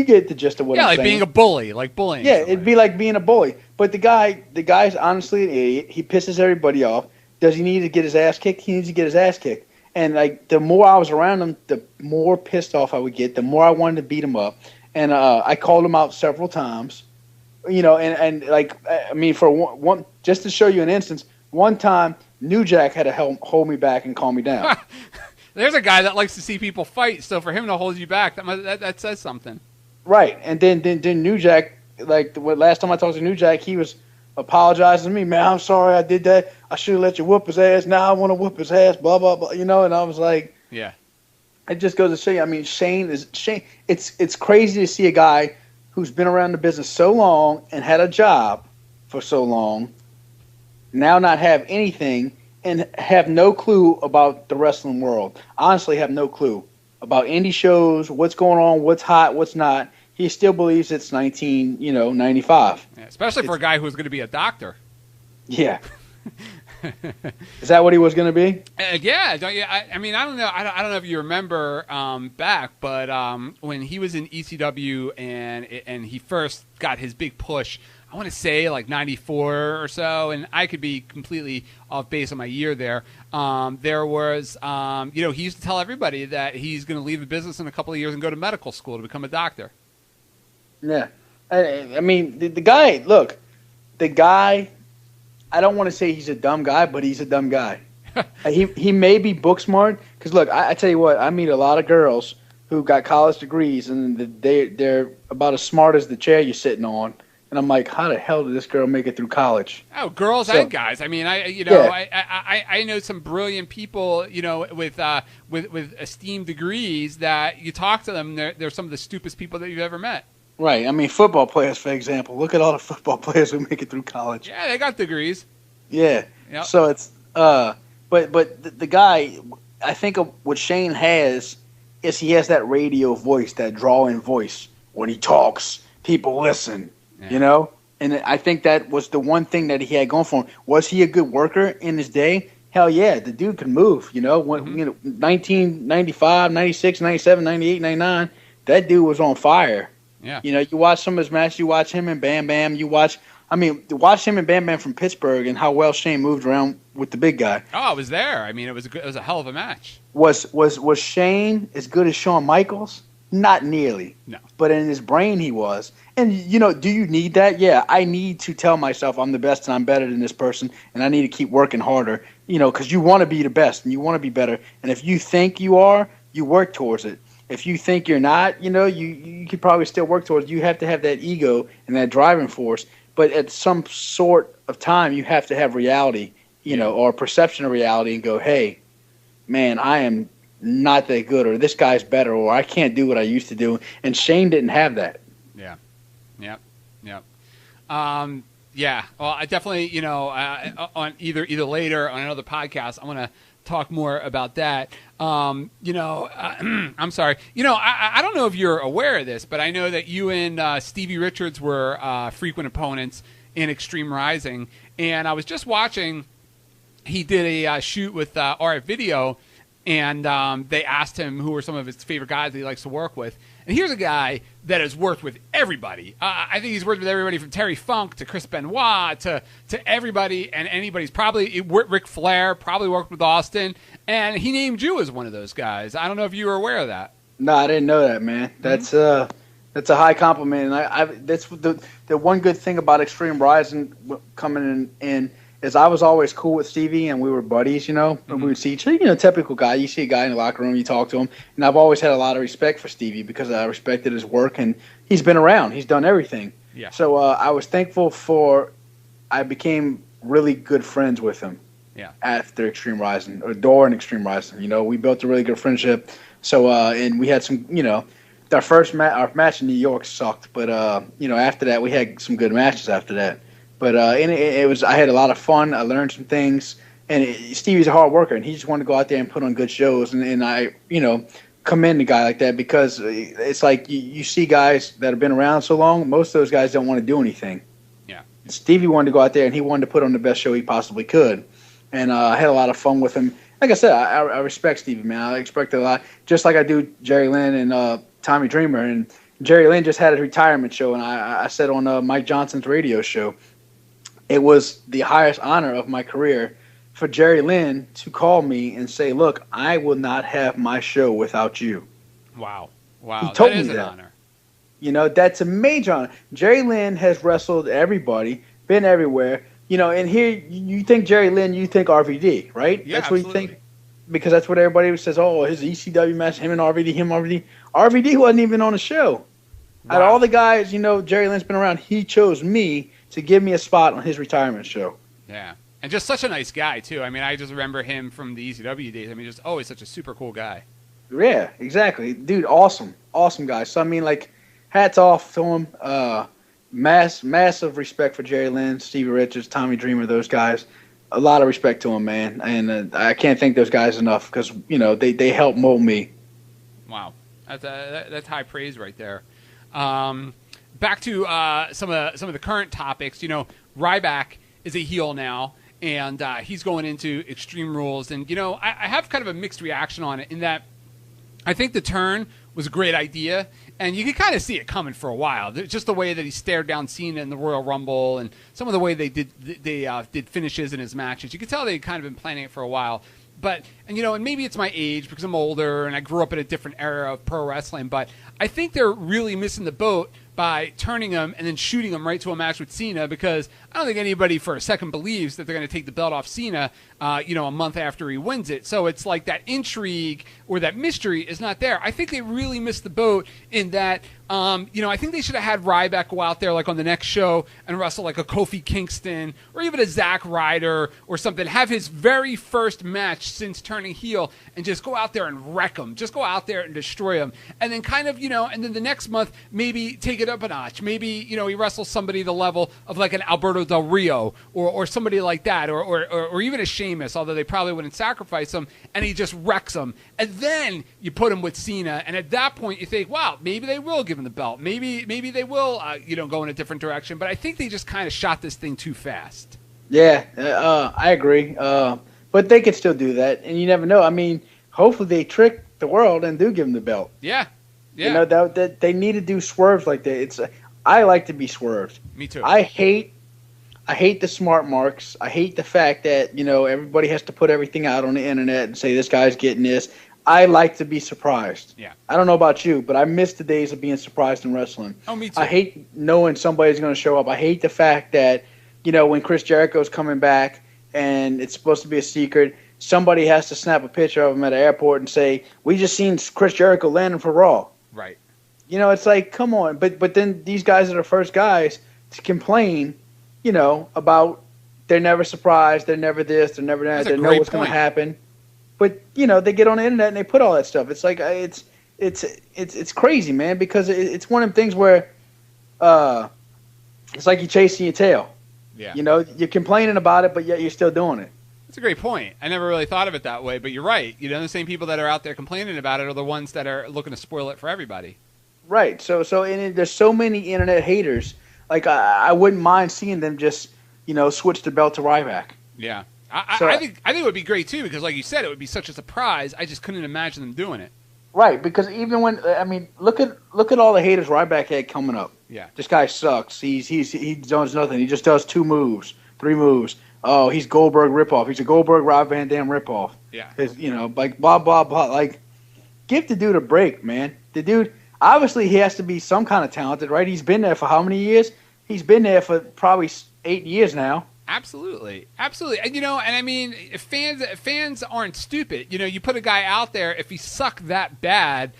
get the gist of what I'm saying. Yeah, like being a bully, like bullying. Yeah, it'd be like being a bully. But the guy's honestly an idiot. He pisses everybody off. Does he need to get his ass kicked? He needs to get his ass kicked. And like the more I was around him, the more pissed off I would get. The more I wanted to beat him up. And I called him out several times. And like I mean, for one, just to show you an instance, one time New Jack had to hold me back and calm me down. There's a guy that likes to see people fight, so for him to hold you back, that says something. Right, and then New Jack, like the last time I talked to New Jack, he was apologizing to me. Man, I'm sorry I did that. I should have let you whoop his ass. Now I want to whoop his ass. Blah blah blah. And I was like, yeah. It just goes to show you. I mean, Shane. It's crazy to see a guy who's been around the business so long and had a job for so long now not have anything. And have no clue about the wrestling world. Honestly, have no clue about indie shows, what's going on, what's hot, what's not. He still believes it's 1995. Yeah, especially for a guy who's going to be a doctor. Yeah. Is that what he was going to be? Yeah. I mean, I don't know. I don't know if you remember back, but when he was in ECW and he first got his big push, I want to say like 94 or so, and I could be completely off base on my year there. There was, he used to tell everybody that he's going to leave the business in a couple of years and go to medical school to become a doctor. Yeah. I mean, the guy, look, I don't want to say he's a dumb guy, but he's a dumb guy. He may be book smart, because look, I tell you what, I meet a lot of girls who got college degrees, and they're about as smart as the chair you're sitting on. And I'm like, how the hell did this girl make it through college? Oh, girls and guys. I mean, I know some brilliant people, with esteemed degrees that you talk to them, they're some of the stupidest people that you've ever met. Right. I mean, football players, for example. Look at all the football players who make it through college. Yeah, they got degrees. Yeah. Yep. So it's but the guy, I think what Shane has is he has that radio voice, that drawing voice. When he talks, people listen. Yeah. And I think that was the one thing that he had going for him. Was he a good worker in his day? Hell yeah, the dude could move. 1995, 96, 97, 98, 99, that dude was on fire. Yeah. You watch some of his matches, you watch him and Bam Bam, watch him and Bam Bam from Pittsburgh and how well Shane moved around with the big guy. Oh, I was there. I mean, it was a hell of a match. Was Shane as good as Shawn Michaels? Not nearly. No. But in his brain, he was. And, do you need that? Yeah, I need to tell myself I'm the best and I'm better than this person, and I need to keep working harder, because you want to be the best and you want to be better. And if you think you are, you work towards it. If you think you're not, you could probably still work towards it. You have to have that ego and that driving force. But at some sort of time, you have to have reality, or perception of reality and go, hey, man, I am not that good, or this guy's better, or I can't do what I used to do. And Shane didn't have that. Yeah. Yep. Yeah. Well, I definitely, on either later on another podcast, I want to talk more about that. I'm sorry. I don't know if you're aware of this, but I know that you and Stevie Richards were frequent opponents in Extreme Rising. And I was just watching, he did a shoot with RF Video, and they asked him who are some of his favorite guys that he likes to work with. And here's a guy that has worked with everybody. I think he's worked with everybody from Terry Funk to Chris Benoit to everybody and anybody's probably Ric Flair, probably worked with Austin, and he named you as one of those guys. I don't know if you were aware of that. No, I didn't know that, man. That's a high compliment. And that's the one good thing about Extreme Rising coming in is I was always cool with Stevie, and we were buddies, and we would see each other. Typical guy. You see a guy in the locker room, you talk to him. And I've always had a lot of respect for Stevie because I respected his work, and he's been around. He's done everything. Yeah. So I was thankful I became really good friends with him. Yeah. After Extreme Rising, or during Extreme Rising. We built a really good friendship. So, and we had some, our first our match in New York sucked, but, after that, we had some good matches after that. But I had a lot of fun. I learned some things, and Stevie's a hard worker, and he just wanted to go out there and put on good shows. And I, commend a guy like that because it's like you see guys that have been around so long. Most of those guys don't want to do anything. Yeah. Stevie wanted to go out there, and he wanted to put on the best show he possibly could. And I had a lot of fun with him. Like I said, I respect Stevie, man. I respect it a lot, just like I do Jerry Lynn and Tommy Dreamer. And Jerry Lynn just had a retirement show, and I said on Mike Johnson's radio show, it was the highest honor of my career for Jerry Lynn to call me and say, look, I will not have my show without you. Wow. He told that is me an that. honor. That's a major honor. Jerry Lynn has wrestled everybody, been everywhere. And here you think Jerry Lynn, you think RVD, right? Yeah, that's what absolutely. you think. Because that's what everybody says, oh, his ECW match, him and RVD. RVD wasn't even on the show. Wow. Out of all the guys, Jerry Lynn's been around, he chose me to give me a spot on his retirement show. Yeah. And just such a nice guy, too. I mean, I just remember him from the ECW days. I mean, just always such a super cool guy. Yeah, exactly. Dude, awesome. Awesome guy. So, I mean, hats off to him. Massive respect for Jerry Lynn, Stevie Richards, Tommy Dreamer, those guys. A lot of respect to them, man. And I can't thank those guys enough because, they helped mold me. Wow. That's high praise right there. Back to some of the current topics. Ryback is a heel now, and he's going into Extreme Rules. And, I have kind of a mixed reaction on it in that I think the turn was a great idea, and you could kind of see it coming for a while. Just the way that he stared down Cena in the Royal Rumble, and some of the way they did finishes in his matches. You could tell they'd kind of been planning it for a while. But, and maybe it's my age because I'm older and I grew up in a different era of pro wrestling, but I think they're really missing the boat by turning him and then shooting him right to a match with Cena, because I don't think anybody for a second believes that they're going to take the belt off Cena, a month after he wins it. So it's like that intrigue or that mystery is not there. I think they really missed the boat in that, I think they should have had Ryback go out there like on the next show and wrestle like a Kofi Kingston or even a Zack Ryder or something. Have his very first match since turning heel and just go out there and wreck him. Just go out there and destroy him. And then kind of, and then the next month maybe take it up a notch. Maybe, he wrestles somebody the level of like an Alberto Del Rio or somebody like that or even a Sheamus, although they probably wouldn't sacrifice him, and he just wrecks him. And then you put him with Cena, and at that point you think, wow, maybe they will give him the belt. Maybe they will, go in a different direction. But I think they just kind of shot this thing too fast. Yeah, I agree. But they could still do that, and you never know. I mean, hopefully they trick the world and do give him the belt. Yeah. That they need to do swerves like that. I like to be swerved. Me too. I hate the smart marks. I hate the fact that, everybody has to put everything out on the internet and say this guy's getting this. I like to be surprised. Yeah. I don't know about you, but I miss the days of being surprised in wrestling. Oh, me too. I hate knowing somebody's going to show up. I hate the fact that, when Chris Jericho's coming back and it's supposed to be a secret, somebody has to snap a picture of him at an airport and say, we just seen Chris Jericho landing for Raw. Right. It's like, come on. But then these guys are the first guys to complain, about they're never surprised, they're never this, they're never that, they know what's going to happen. But, they get on the internet and they put all that stuff. It's like, it's crazy, man, because it's one of them things where it's like you're chasing your tail. Yeah. You're complaining about it, but yet you're still doing it. That's a great point. I never really thought of it that way, but you're right. The same people that are out there complaining about it are the ones that are looking to spoil it for everybody. Right. So and there's so many internet haters like I wouldn't mind seeing them just switch the belt to Ryback. Yeah. I think it would be great too, because like you said, it would be such a surprise. I just couldn't imagine them doing it. Right, because even when look at all the haters Ryback had coming up. Yeah. This guy sucks. He does nothing. He just does 2 moves, 3 moves. Oh, he's Goldberg ripoff. He's a Goldberg Rob Van Dam ripoff. Yeah. Like blah blah blah. Like, give the dude a break, man. The dude obviously he has to be some kind of talented, right? He's been there for how many years? He's been there for probably 8 years now. Absolutely. And, and I mean, fans aren't stupid. You put a guy out there, if he sucked that bad,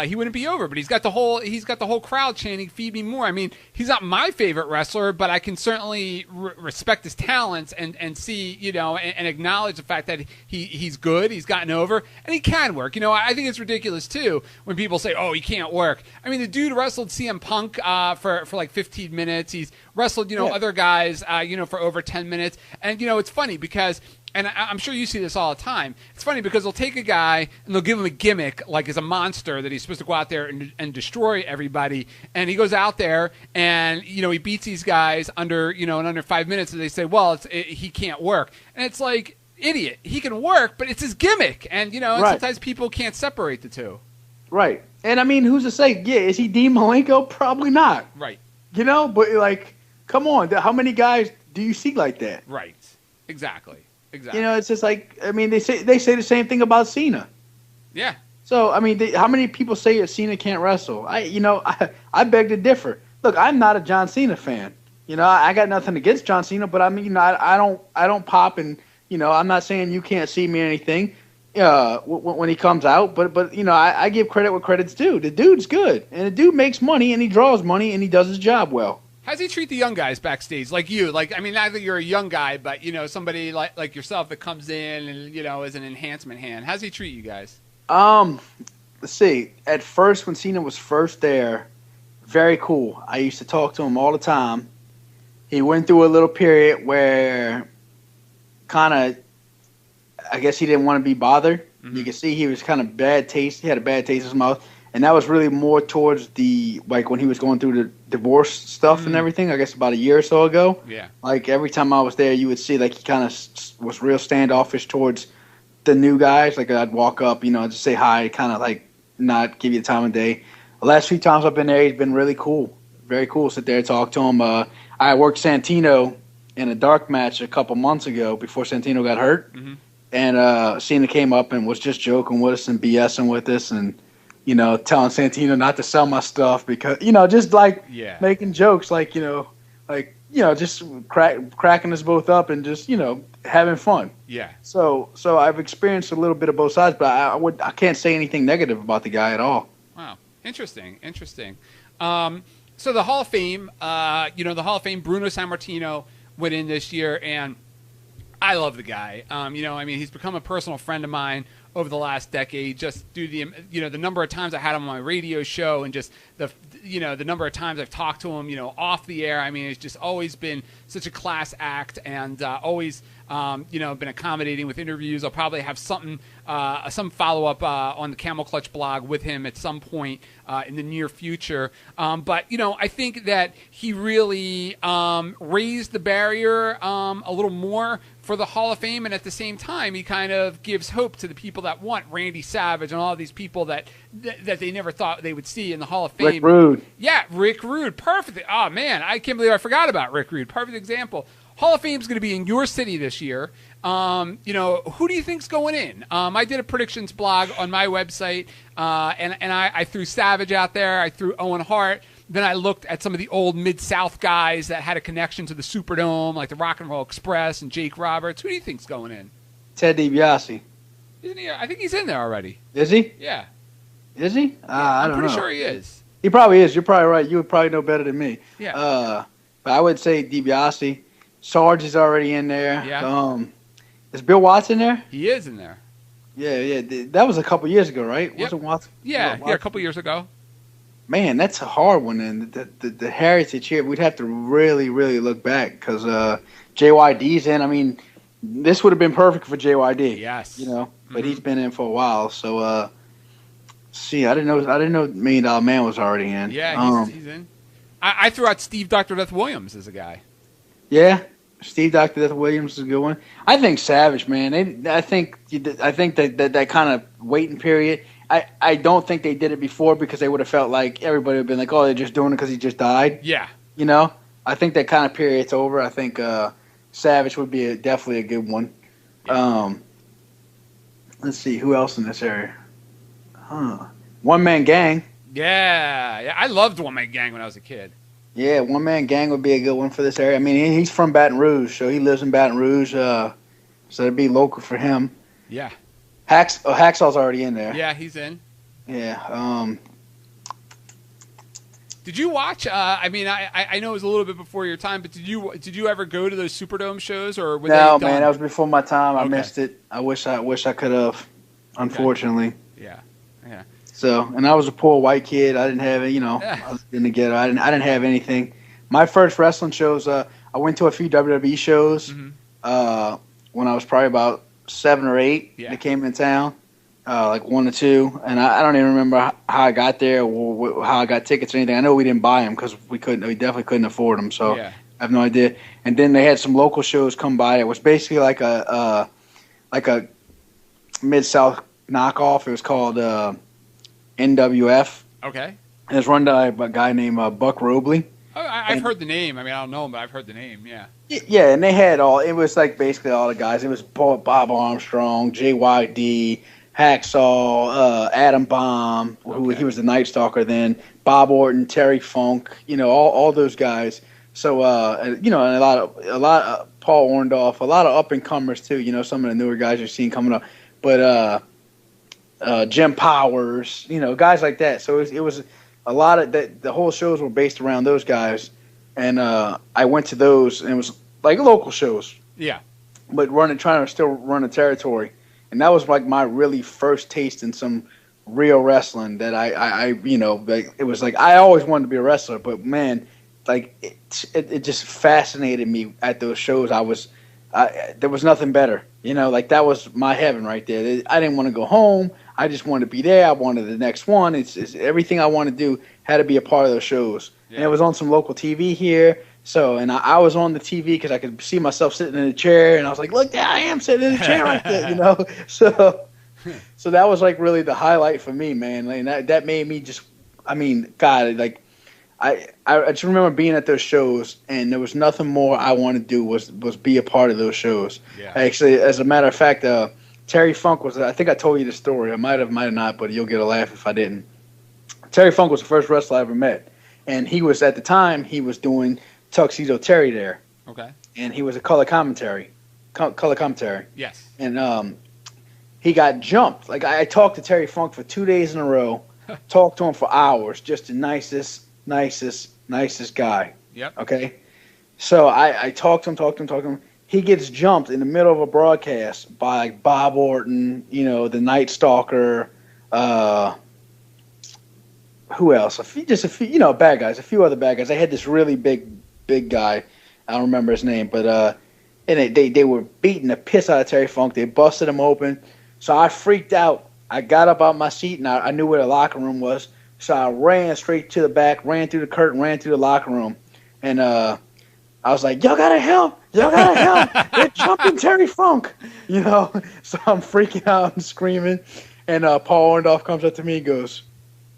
he wouldn't be over. But he's got the whole crowd chanting, "Feed me more." I mean, he's not my favorite wrestler, but I can certainly respect his talents and see, and acknowledge the fact that he's good, he's gotten over, and he can work. I think it's ridiculous too when people say, "Oh, he can't work." I mean, the dude wrestled CM Punk for like 15 minutes. He's wrestled, other guys, for over 10 minutes. And, it's funny because, and I'm sure you see this all the time, it's funny because they'll take a guy and they'll give him a gimmick like as a monster that he's supposed to go out there and destroy everybody. And he goes out there and, he beats these guys under, in under 5 minutes, and they say, well, he can't work. And it's like, idiot, he can work, but it's his gimmick. And, right. Sometimes people can't separate the two. Right. And I mean, who's to say, is he Dean Malenko? Probably not. Right. But like, come on, how many guys do you see like that? Right. Exactly. It's just like, I mean, they say the same thing about Cena. Yeah. So I mean, how many people say that Cena can't wrestle? I beg to differ. Look, I'm not a John Cena fan. I got nothing against John Cena, but I mean, I don't pop, and I'm not saying you can't see me or anything. When he comes out, but I give credit where credit's due. The dude's good, and the dude makes money, and he draws money, and he does his job well. How does he treat the young guys backstage, like you? Like, I mean, not that you're a young guy, but somebody like yourself that comes in and is an enhancement hand. How does he treat you guys? Let's see. At first, when Cena was first there, very cool. I used to talk to him all the time. He went through a little period where, kind of, I guess he didn't want to be bothered. Mm-hmm. You can see he was kind of bad taste. He had a bad taste in his mouth. And that was really more towards when he was going through the divorce stuff and everything, I guess about a year or so ago. Yeah. Like, every time I was there, you would see, like, he kind of was real standoffish towards the new guys. Like, I'd walk up, just say hi, kind of, like, not give you the time of day. The last few times I've been there, he's been really cool. Very cool. Sit there and talk to him. I worked Santino in a dark match a couple months ago before Santino got hurt. Mm-hmm. And Cena came up and was just joking with us and BSing with us and, telling Santino not to sell my stuff because, just like making jokes, just cracking us both up and just, having fun. Yeah. So I've experienced a little bit of both sides, but I can't say anything negative about the guy at all. Wow. Interesting. So the Hall of Fame, Bruno Sammartino went in this year, and I love the guy. He's become a personal friend of mine over the last decade, just due to the number of times I had him on my radio show and just the number of times I've talked to him, off the air. I mean, it's just always been such a class act and always, been accommodating with interviews. I'll probably have some follow-up on the Camel Clutch blog with him at some point in the near future. But I think that he really raised the barrier a little more for the Hall of Fame, and at the same time, he kind of gives hope to the people that want Randy Savage and all of these people that they never thought they would see in the Hall of Fame. Rick Rude. Yeah, Rick Rude. Perfect. Oh, man, I can't believe I forgot about Rick Rude. Perfect example. Hall of Fame is going to be in your city this year. Who do you think's going in? I did a predictions blog on my website, and I threw Savage out there. I threw Owen Hart. Then I looked at some of the old Mid-South guys that had a connection to the Superdome, like the Rock and Roll Express and Jake Roberts. Who do you think's going in? Ted DiBiase. Isn't he? I think he's in there already. Is he? Yeah. Is he? I don't know. I'm pretty sure he is. He probably is. You're probably right. You would probably know better than me. Yeah. But I would say DiBiase. Sarge is already in there. Yeah. Is Bill Watts in there? He is in there. Yeah. That was a couple years ago, right? Yep. Wasn't Watts? Yeah, a couple years ago. Man, that's a hard one. And the heritage here, we'd have to really, really look back because JYD's in. I mean, this would have been perfect for JYD. Yes. But he's been in for a while. So, I didn't know $1 Million Man was already in. Yeah, he's in. I threw out Steve Dr. Death Williams as a guy. Yeah, Steve Dr. Death Williams is a good one. I think Savage, man. I think that kind of waiting period. I don't think they did it before because they would have felt like everybody would have been like, oh, they're just doing it because he just died. Yeah. You know? I think that kind of period's over. I think Savage would be definitely a good one. Yeah. Let's see, who else in this area? One Man Gang. Yeah. I loved One Man Gang when I was a kid. Yeah, One Man Gang would be a good one for this area. I mean, he's from Baton Rouge, so he lives in Baton Rouge, so it'd be local for him. Yeah. Hacksaw's already in there. Yeah, he's in. Yeah. Did you watch? I mean, I know it was a little bit before your time, but did you ever go to those Superdome shows or were no, they done? Man, that was before my time. I Okay. missed it. I wish I could have. Unfortunately. Okay. Yeah. So, and I was a poor white kid. I didn't have it. I was in the ghetto. I didn't have anything. My first wrestling shows. I went to a few WWE shows. Mm-hmm. When I was probably about 7 or 8. Yeah. They came in town. Like 1 or 2, and I don't even remember how I got there or how I got tickets or anything. I know we didn't buy them because we definitely couldn't afford them. So Yeah. I have no idea. And then they had some local shows come by. It was basically like a Mid-South knockoff. It was called NWF. Okay. And it was run by a guy named Buck Robley. Oh, I've heard the name. I mean, I don't know him, but I've heard the name. Yeah. Yeah, and they had it was like basically all the guys. It was Bob Armstrong, JYD, Hacksaw, Adam Bomb, who he was the Night Stalker then, Bob Orton, Terry Funk, all those guys. So and a lot of Paul Orndorff, a lot of up and comers too. Some of the newer guys you're seeing coming up, but Jim Powers, guys like that. So it was a lot of that. The whole shows were based around those guys, and I went to those, and it was like local shows. Yeah. But trying to still run a territory. And that was like my really first taste in some real wrestling that it was like I always wanted to be a wrestler, but man, like it just fascinated me at those shows. There was nothing better, like that was my heaven right there. I didn't want to go home. I just wanted to be there. I wanted the next one. It's everything I wanted to do had to be a part of those shows. Yeah. And it was on some local TV here. So, and I was on the TV because I could see myself sitting in a chair, and I was like, look, there I am sitting in a chair right there, So that was like really the highlight for me, man. Like that made me just, God, like I just remember being at those shows, and there was nothing more I wanted to do was be a part of those shows. Yeah. Actually, as a matter of fact, Terry Funk was, I think I told you the story. I might have not, but you'll get a laugh if I didn't. Terry Funk was the first wrestler I ever met, and he was, at the time, he was doing Tuxedo Terry there. Okay. And he was a color commentary. Yes. And he got jumped. Like I talked to Terry Funk for 2 days in a row, talked to him for hours, just the nicest guy. Yep. Okay. So I talked to him. He gets jumped in the middle of a broadcast by like Bob Orton, the Night Stalker, who else? Just a few, bad guys, a few other bad guys. They had this really big guy. I don't remember his name, but and they were beating the piss out of Terry Funk. They busted him open. So I freaked out. I got up out my seat, and I knew where the locker room was. So I ran straight to the back, ran through the curtain, ran through the locker room. And I was like, y'all got to help. They're jumping Terry Funk. So I'm freaking out and screaming. And Paul Orndorff comes up to me and goes,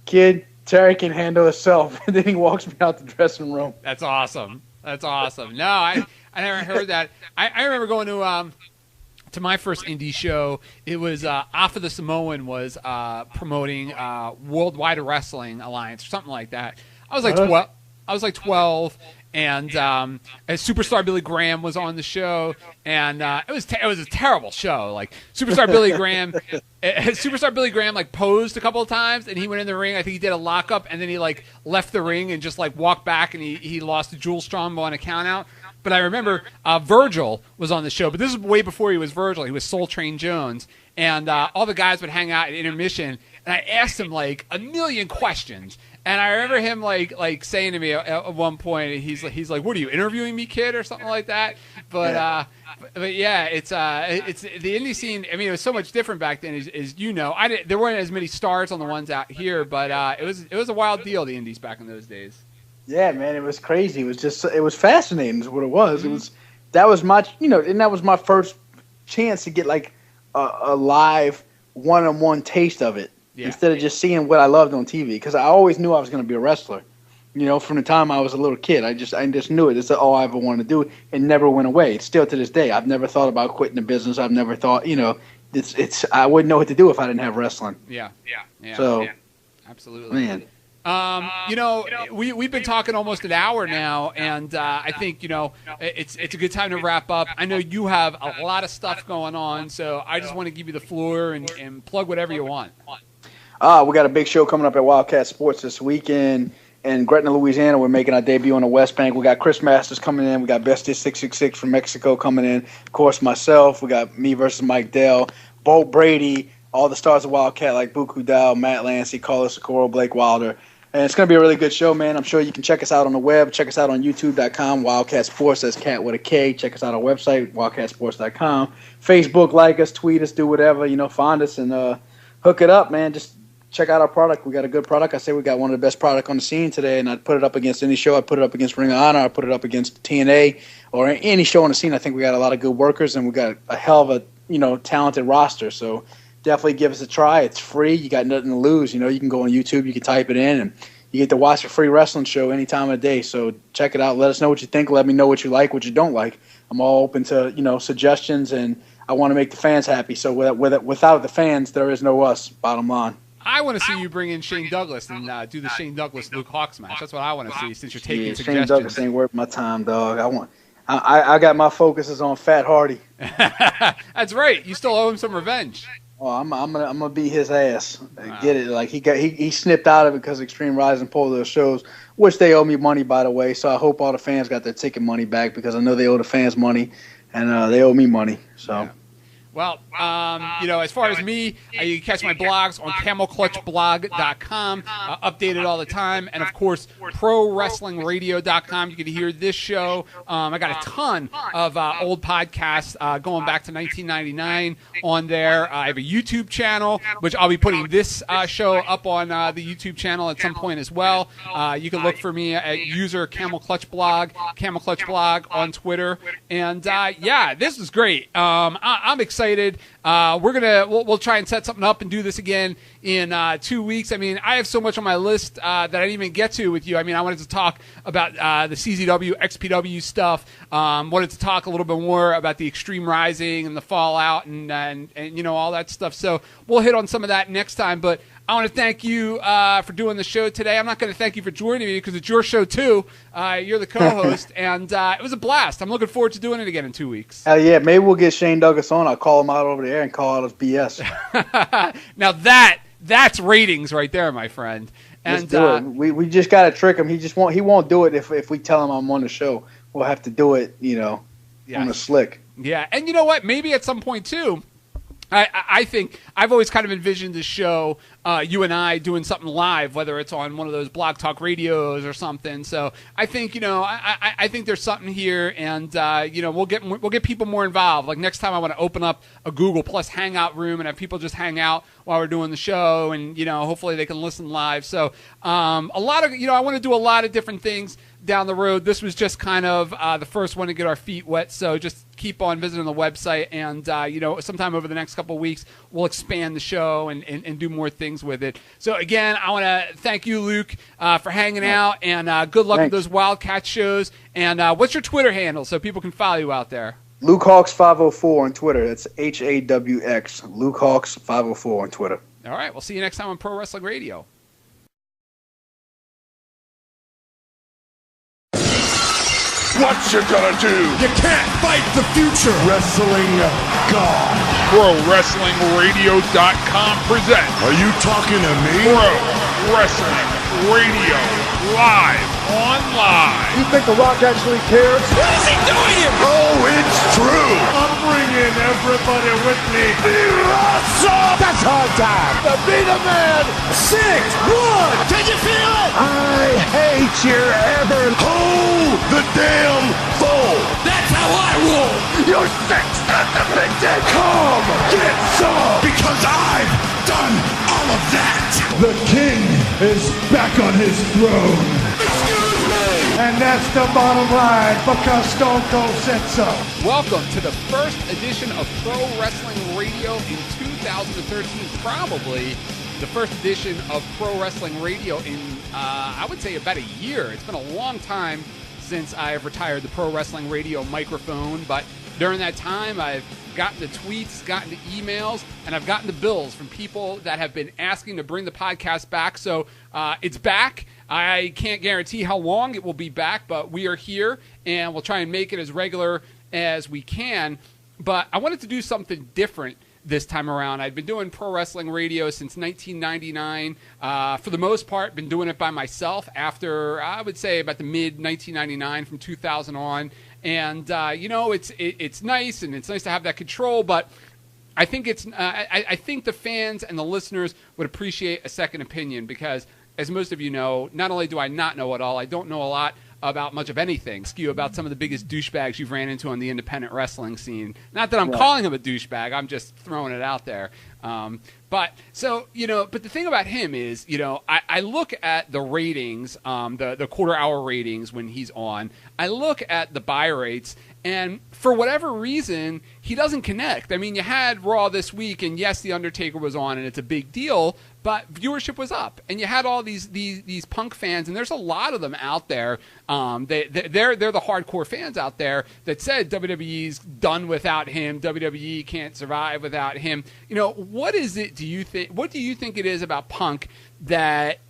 kid, Terry can handle himself. And then he walks me out the dressing room. That's awesome. No, I never heard that. I remember going to my first indie show. It was Alpha the Samoan was promoting Worldwide Wrestling Alliance or something like that. I was like 12, and Superstar Billy Graham was on the show, and it was a terrible show. Like Superstar Billy Graham like posed a couple of times, and he went in the ring. I think he did a lockup, and then he like left the ring and just like walked back, and he lost to Jules Strongbow on a count out. But I remember Virgil was on the show, but this is way before he was Virgil. He was Soul Train Jones, and all the guys would hang out at intermission, and I asked him like a million questions. And I remember him like saying to me at one point, he's like, "What are you interviewing me, kid?" or something like that. But yeah, it's the indie scene. I mean, it was so much different back then, as there weren't as many stars on the ones out here, but it was a wild deal, the indies back in those days. Yeah, man, it was crazy. It was fascinating is what it was. That was my first chance to get like a live one-on-one taste of it instead of just seeing what I loved on TV, because I always knew I was going to be a wrestler. From the time I was a little kid, I just knew it. It's all I ever wanted to do. It never went away. It's still to this day. I've never thought about quitting the business. I've never thought, I wouldn't know what to do if I didn't have wrestling. Yeah. So, absolutely, man. We've been talking almost an hour now, and I think it's a good time to wrap up. I know you have a lot of stuff going on, so I just want to give you the floor and plug whatever you want. We got a big show coming up at Wildcat Sports this weekend. In Gretna, Louisiana, we're making our debut on the West Bank. We got Chris Masters coming in. We got Bestia 666 from Mexico coming in. Of course, myself. We got me versus Mike Dell, Bolt Brady, all the stars of Wildcat like Buku Dow, Matt Lancey, Carlos Socorro, Blake Wilder. And it's going to be a really good show, man. I'm sure you can check us out on the web. Check us out on YouTube.com, Wildcat Sports. That's cat with a K. Check us out on our website, wildcatsports.com. Facebook, like us, tweet us, do whatever. Find us and hook it up, man. Just check out our product. We got a good product. I say we got one of the best product on the scene today, and I'd put it up against any show. I'd put it up against Ring of Honor. I'd put it up against TNA or any show on the scene. I think we got a lot of good workers, and we got a hell of a talented roster. So definitely give us a try. It's free. You got nothing to lose. You can go on YouTube. You can type it in, and you get to watch a free wrestling show any time of the day. So check it out. Let us know what you think. Let me know what you like, what you don't like. I'm all open to suggestions, and I want to make the fans happy. So without the fans, there is no us. Bottom line. I want to see you bring in Shane Douglas and do the Shane Douglas Luke Hawx match. That's what I want to see, since you're taking suggestions. Shane Douglas ain't worth my time, dog. I got my focuses on Fat Hardy. That's right. You still owe him some revenge. Oh, I'm gonna beat his ass. Get it? Like he snipped out of it because Extreme Rising pulled those shows, which they owe me money, by the way. So I hope all the fans got their ticket money back, because I know they owe the fans money, and they owe me money. So. Yeah. Well, as far as me, you can catch my blogs on camelclutchblog.com, updated all the time. And, of course, prowrestlingradio.com. You can hear this show. I got a ton of old podcasts going back to 1999 on there. I have a YouTube channel, which I'll be putting this show up on the YouTube channel at some point as well. You can look for me at user Camel Clutch Blog, Camel Clutch Blog on Twitter. And, this was great. I'm excited. We'll try and set something up and do this again in 2 weeks. I mean, I have so much on my list that I didn't even get to with you. I mean, I wanted to talk about the CZW, XPW stuff. Wanted to talk a little bit more about the Extreme Rising and the Fallout and all that stuff. So we'll hit on some of that next time. But I want to thank you for doing the show today. I'm not going to thank you for joining me, because it's your show too. You're the co-host, and it was a blast. I'm looking forward to doing it again in 2 weeks. Hell yeah, maybe we'll get Shane Douglas on. I'll call him out over the air and call out his BS. Now that's ratings right there, my friend. And let's do it. We just got to trick him. He won't do it if we tell him I'm on the show. We'll have to do it, on the slick. Yeah, and you know what? Maybe at some point too, I think I've always kind of envisioned this show, you and I doing something live, whether it's on one of those Blog Talk radios or something. So I think I think there's something here, and we'll get people more involved. Like next time, I want to open up a Google Plus Hangout room and have people just hang out while we're doing the show, and hopefully they can listen live. So I want to do a lot of different things down the road. This was just kind of the first one to get our feet wet. So just keep on visiting the website, and sometime over the next couple of weeks we'll expand the show and do more things with it. So again, I want to thank you, Luke, for hanging out, and good luck with those Wildcat shows. And what's your Twitter handle so people can follow you out there? Luke Hawx 504 on Twitter. That's HAWX. Luke Hawx 504 on Twitter. All right, we'll see you next time on Pro Wrestling Radio. What you gonna do? You can't fight the future. Wrestling God. ProWrestlingRadio.com presents Are you talking to me? Pro Wrestling Radio live online. You think The Rock actually cares? What is he doing here? Oh, it's true. I'm bringing everybody with me. That's hard time. To be the man. 6, 1. Can you feel it? I hate your ever hold the damn phone. That's how I roll. You're sick, son of a bitch. Come get some. Because I've done all of that. The king is back on his throne. Excuse me. And that's the bottom line, because Stone Cold said so. Welcome to the first edition of Pro Wrestling Radio in 2013. Probably the first edition of Pro Wrestling Radio in, I would say, about a year. It's been a long time since I've retired the Pro Wrestling Radio microphone, but during that time, I've gotten the tweets, gotten the emails, and I've gotten the bills from people that have been asking to bring the podcast back. So it's back. I can't guarantee how long it will be back, but we are here, and we'll try and make it as regular as we can. But I wanted to do something different this time around. I've been doing Pro Wrestling Radio since 1999. For the most part, been doing it by myself after, I would say, about the mid-1999 from 2000 on. And, it's nice, and it's nice to have that control, but I think I think the fans and the listeners would appreciate a second opinion because, as most of you know, not only do I not know it all, I don't know a lot about much of anything. Skew about some of the biggest douchebags you've ran into on the independent wrestling scene. Not that I'm calling him a douchebag, I'm just throwing it out there. But the thing about him is, I look at the ratings, the quarter-hour ratings when he's on. I look at the buy rates, and for whatever reason, he doesn't connect. I mean, you had Raw this week, and yes, The Undertaker was on, and it's a big deal, but viewership was up, and you had all these Punk fans, and there's a lot of them out there. They're the hardcore fans out there that said WWE's done without him, WWE can't survive without him. What is it? What do you think it is about Punk that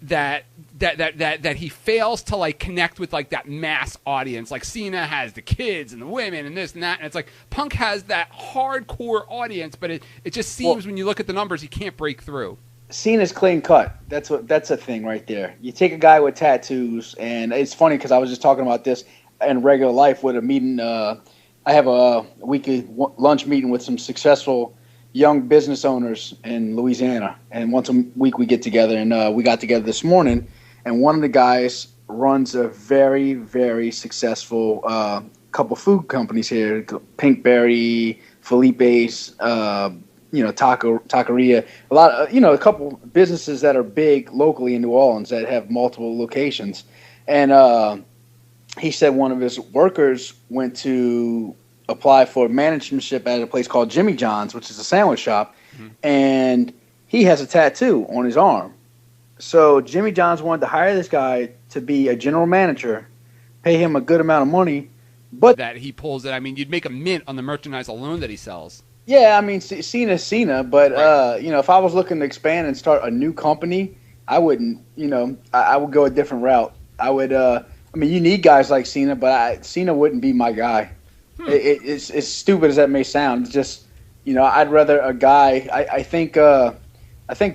he fails to like connect with like that mass audience? Like Cena has the kids and the women and this and that, and it's like Punk has that hardcore audience, but it just seems when you look at the numbers, he can't break through. Cena's clean cut. That's a thing right there. You take a guy with tattoos, and it's funny because I was just talking about this in regular life with a meeting. I have a weekly lunch meeting with some successful young business owners in Louisiana, and once a week we get together, and we got together this morning, and one of the guys runs a very, very successful couple food companies here, Pinkberry, Felipe's, Taqueria, a lot of, a couple businesses that are big locally in New Orleans that have multiple locations. And he said one of his workers went to apply for managementship at a place called Jimmy John's, which is a sandwich shop, and he has a tattoo on his arm. So Jimmy John's wanted to hire this guy to be a general manager, pay him a good amount of money, but that he pulls it. I mean, you'd make a mint on the merchandise alone that he sells. Yeah, I mean, Cena's Cena, but, right. If I was looking to expand and start a new company, I wouldn't, I would go a different route. I would, you need guys like Cena, but Cena wouldn't be my guy. It's as stupid as that may sound. It's just, I'd rather a guy, I think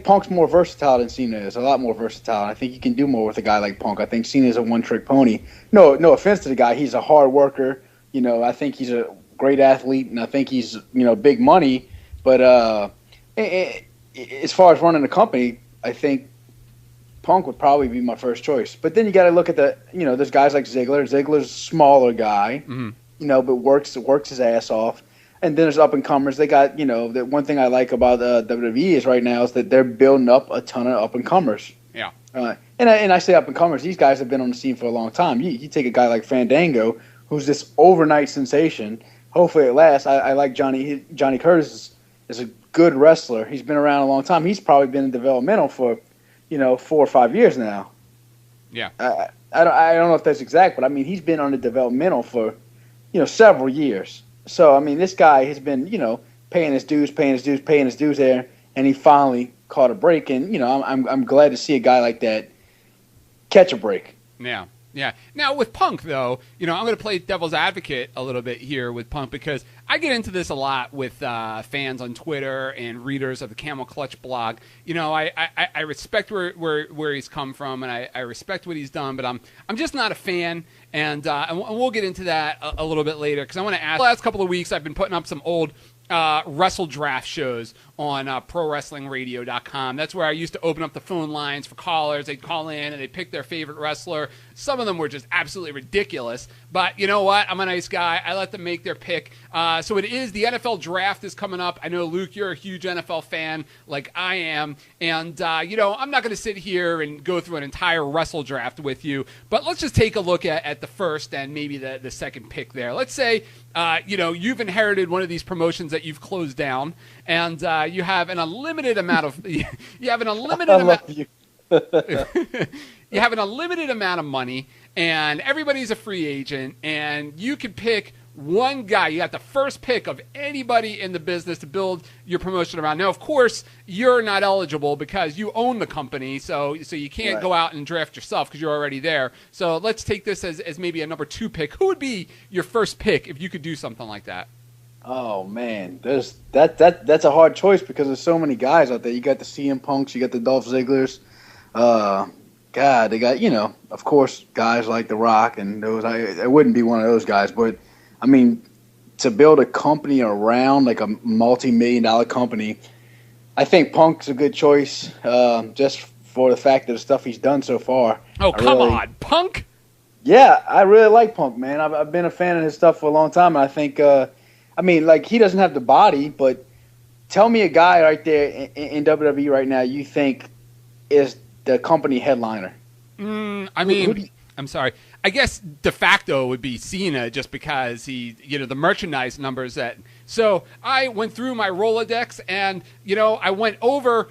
Punk's more versatile than Cena is, a lot more versatile. I think you can do more with a guy like Punk. I think Cena's a one-trick pony. No offense to the guy. He's a hard worker. I think he's a great athlete, and I think he's big money, but as far as running a company, I think Punk would probably be my first choice. But then you got to look at there's guys like Ziggler. Ziggler's a smaller guy, but works his ass off. And then there's up and comers. They got the one thing I like about WWE is right now is that they're building up a ton of up and comers. Yeah. And I say up and comers. These guys have been on the scene for a long time. You take a guy like Fandango, who's this overnight sensation. Hopefully it lasts. I like Johnny Curtis is a good wrestler. He's been around a long time. He's probably been in developmental for, 4 or 5 years now. Yeah. I don't know if that's exact, but he's been on the developmental for, several years. So this guy has been, paying his dues there, and he finally caught a break. And I'm glad to see a guy like that catch a break. Yeah. Yeah. Now, with Punk, though, I'm going to play devil's advocate a little bit here with Punk because I get into this a lot with fans on Twitter and readers of the Camel Clutch blog. I respect where he's come from, and I respect what he's done, but I'm just not a fan, and we'll get into that a little bit later because I want to ask. The last couple of weeks, I've been putting up some old Wrestle Draft shows on ProWrestlingRadio.com. That's where I used to open up the phone lines for callers. They'd call in and they'd pick their favorite wrestler. Some of them were just absolutely ridiculous, But you know what? I'm a nice guy. I let them make their pick. So it is the NFL draft is coming up. I know, Luke, you're a huge NFL fan like I am. And, I'm not going to sit here and go through an entire wrestle draft with you. But let's just take a look at the first and maybe the second pick there. Let's say, you've inherited one of these promotions that you've closed down. And you have an unlimited amount of you have an unlimited amount. You have an unlimited amount of money, and everybody's a free agent, and you can pick one guy. You got the first pick of anybody in the business to build your promotion around. Now, of course, you're not eligible because you own the company, so you can't go out and draft yourself because you're already there. So let's take this as maybe a number 2 pick. Who would be your first pick if you could do something like that? Oh man, that's a hard choice because there's so many guys out there. You got the CM Punks, you got the Dolph Zigglers. God, they got, of course, guys like The Rock and those. I wouldn't be one of those guys, but I mean, to build a company around like a multi-million-dollar company, I think Punk's a good choice, just for the fact of the stuff he's done so far. Oh, come on, Punk? Yeah, I really like Punk, man. I've been a fan of his stuff for a long time, and I think, he doesn't have the body, but tell me a guy right there in WWE right now you think is the company headliner. I'm sorry. I guess de facto would be Cena just because the merchandise numbers that. So I went through my Rolodex and, I went over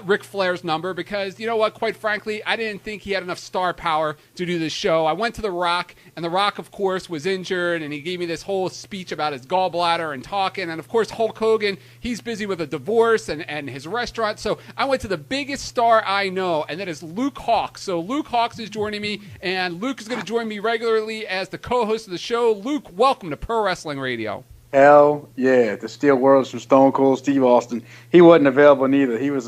Ric Flair's number because, you know what, quite frankly, I didn't think he had enough star power to do this show. I went to The Rock, and The Rock, of course, was injured, and he gave me this whole speech about his gallbladder and talking. And, of course, Hulk Hogan, he's busy with a divorce and his restaurant. So I went to the biggest star I know, and that is Luke Hawx. So Luke Hawx is joining me, and Luke is going to join me regularly as the co-host of the show. Luke, welcome to Pro Wrestling Radio. Hell yeah, the Steel Worlds from Stone Cold Steve Austin. He wasn't available neither. He was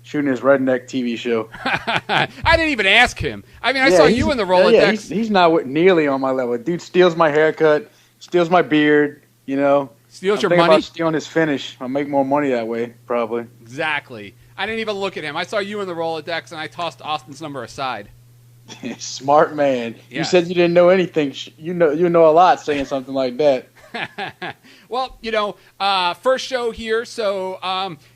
shooting his redneck TV show. I didn't even ask him. I saw you in the Rolodex. Yeah, he's not nearly on my level. Dude steals my haircut, steals my beard, Steals your I'm money? about stealing his finish. I'll make more money that way, probably. Exactly. I didn't even look at him. I saw you in the Rolodex, and I tossed Austin's number aside. Smart man. Yes. You said you didn't know anything. You know a lot saying something like that. Well, first show here, so,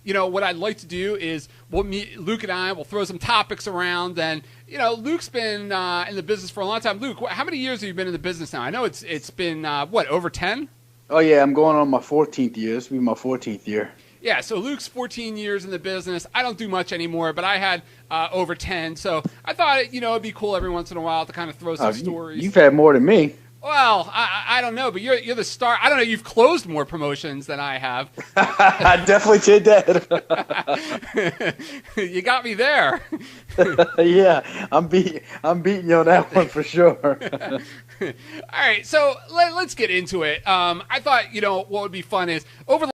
what I'd like to do is Luke and I will throw some topics around, and, Luke's been in the business for a long time. Luke, how many years have you been in the business now? I know it's been, over 10? Oh, yeah, I'm going on my 14th year. This will be my 14th year. Yeah, so Luke's 14 years in the business. I don't do much anymore, but I had over 10, so I thought, it'd be cool every once in a while to kind of throw some stories. You've had more than me. Well, I don't know, but you're the star. I don't know. You've closed more promotions than I have. I definitely did that. You got me there. Yeah, I'm beating you on that one for sure. All right, so let's get into it. I thought what would be fun is over the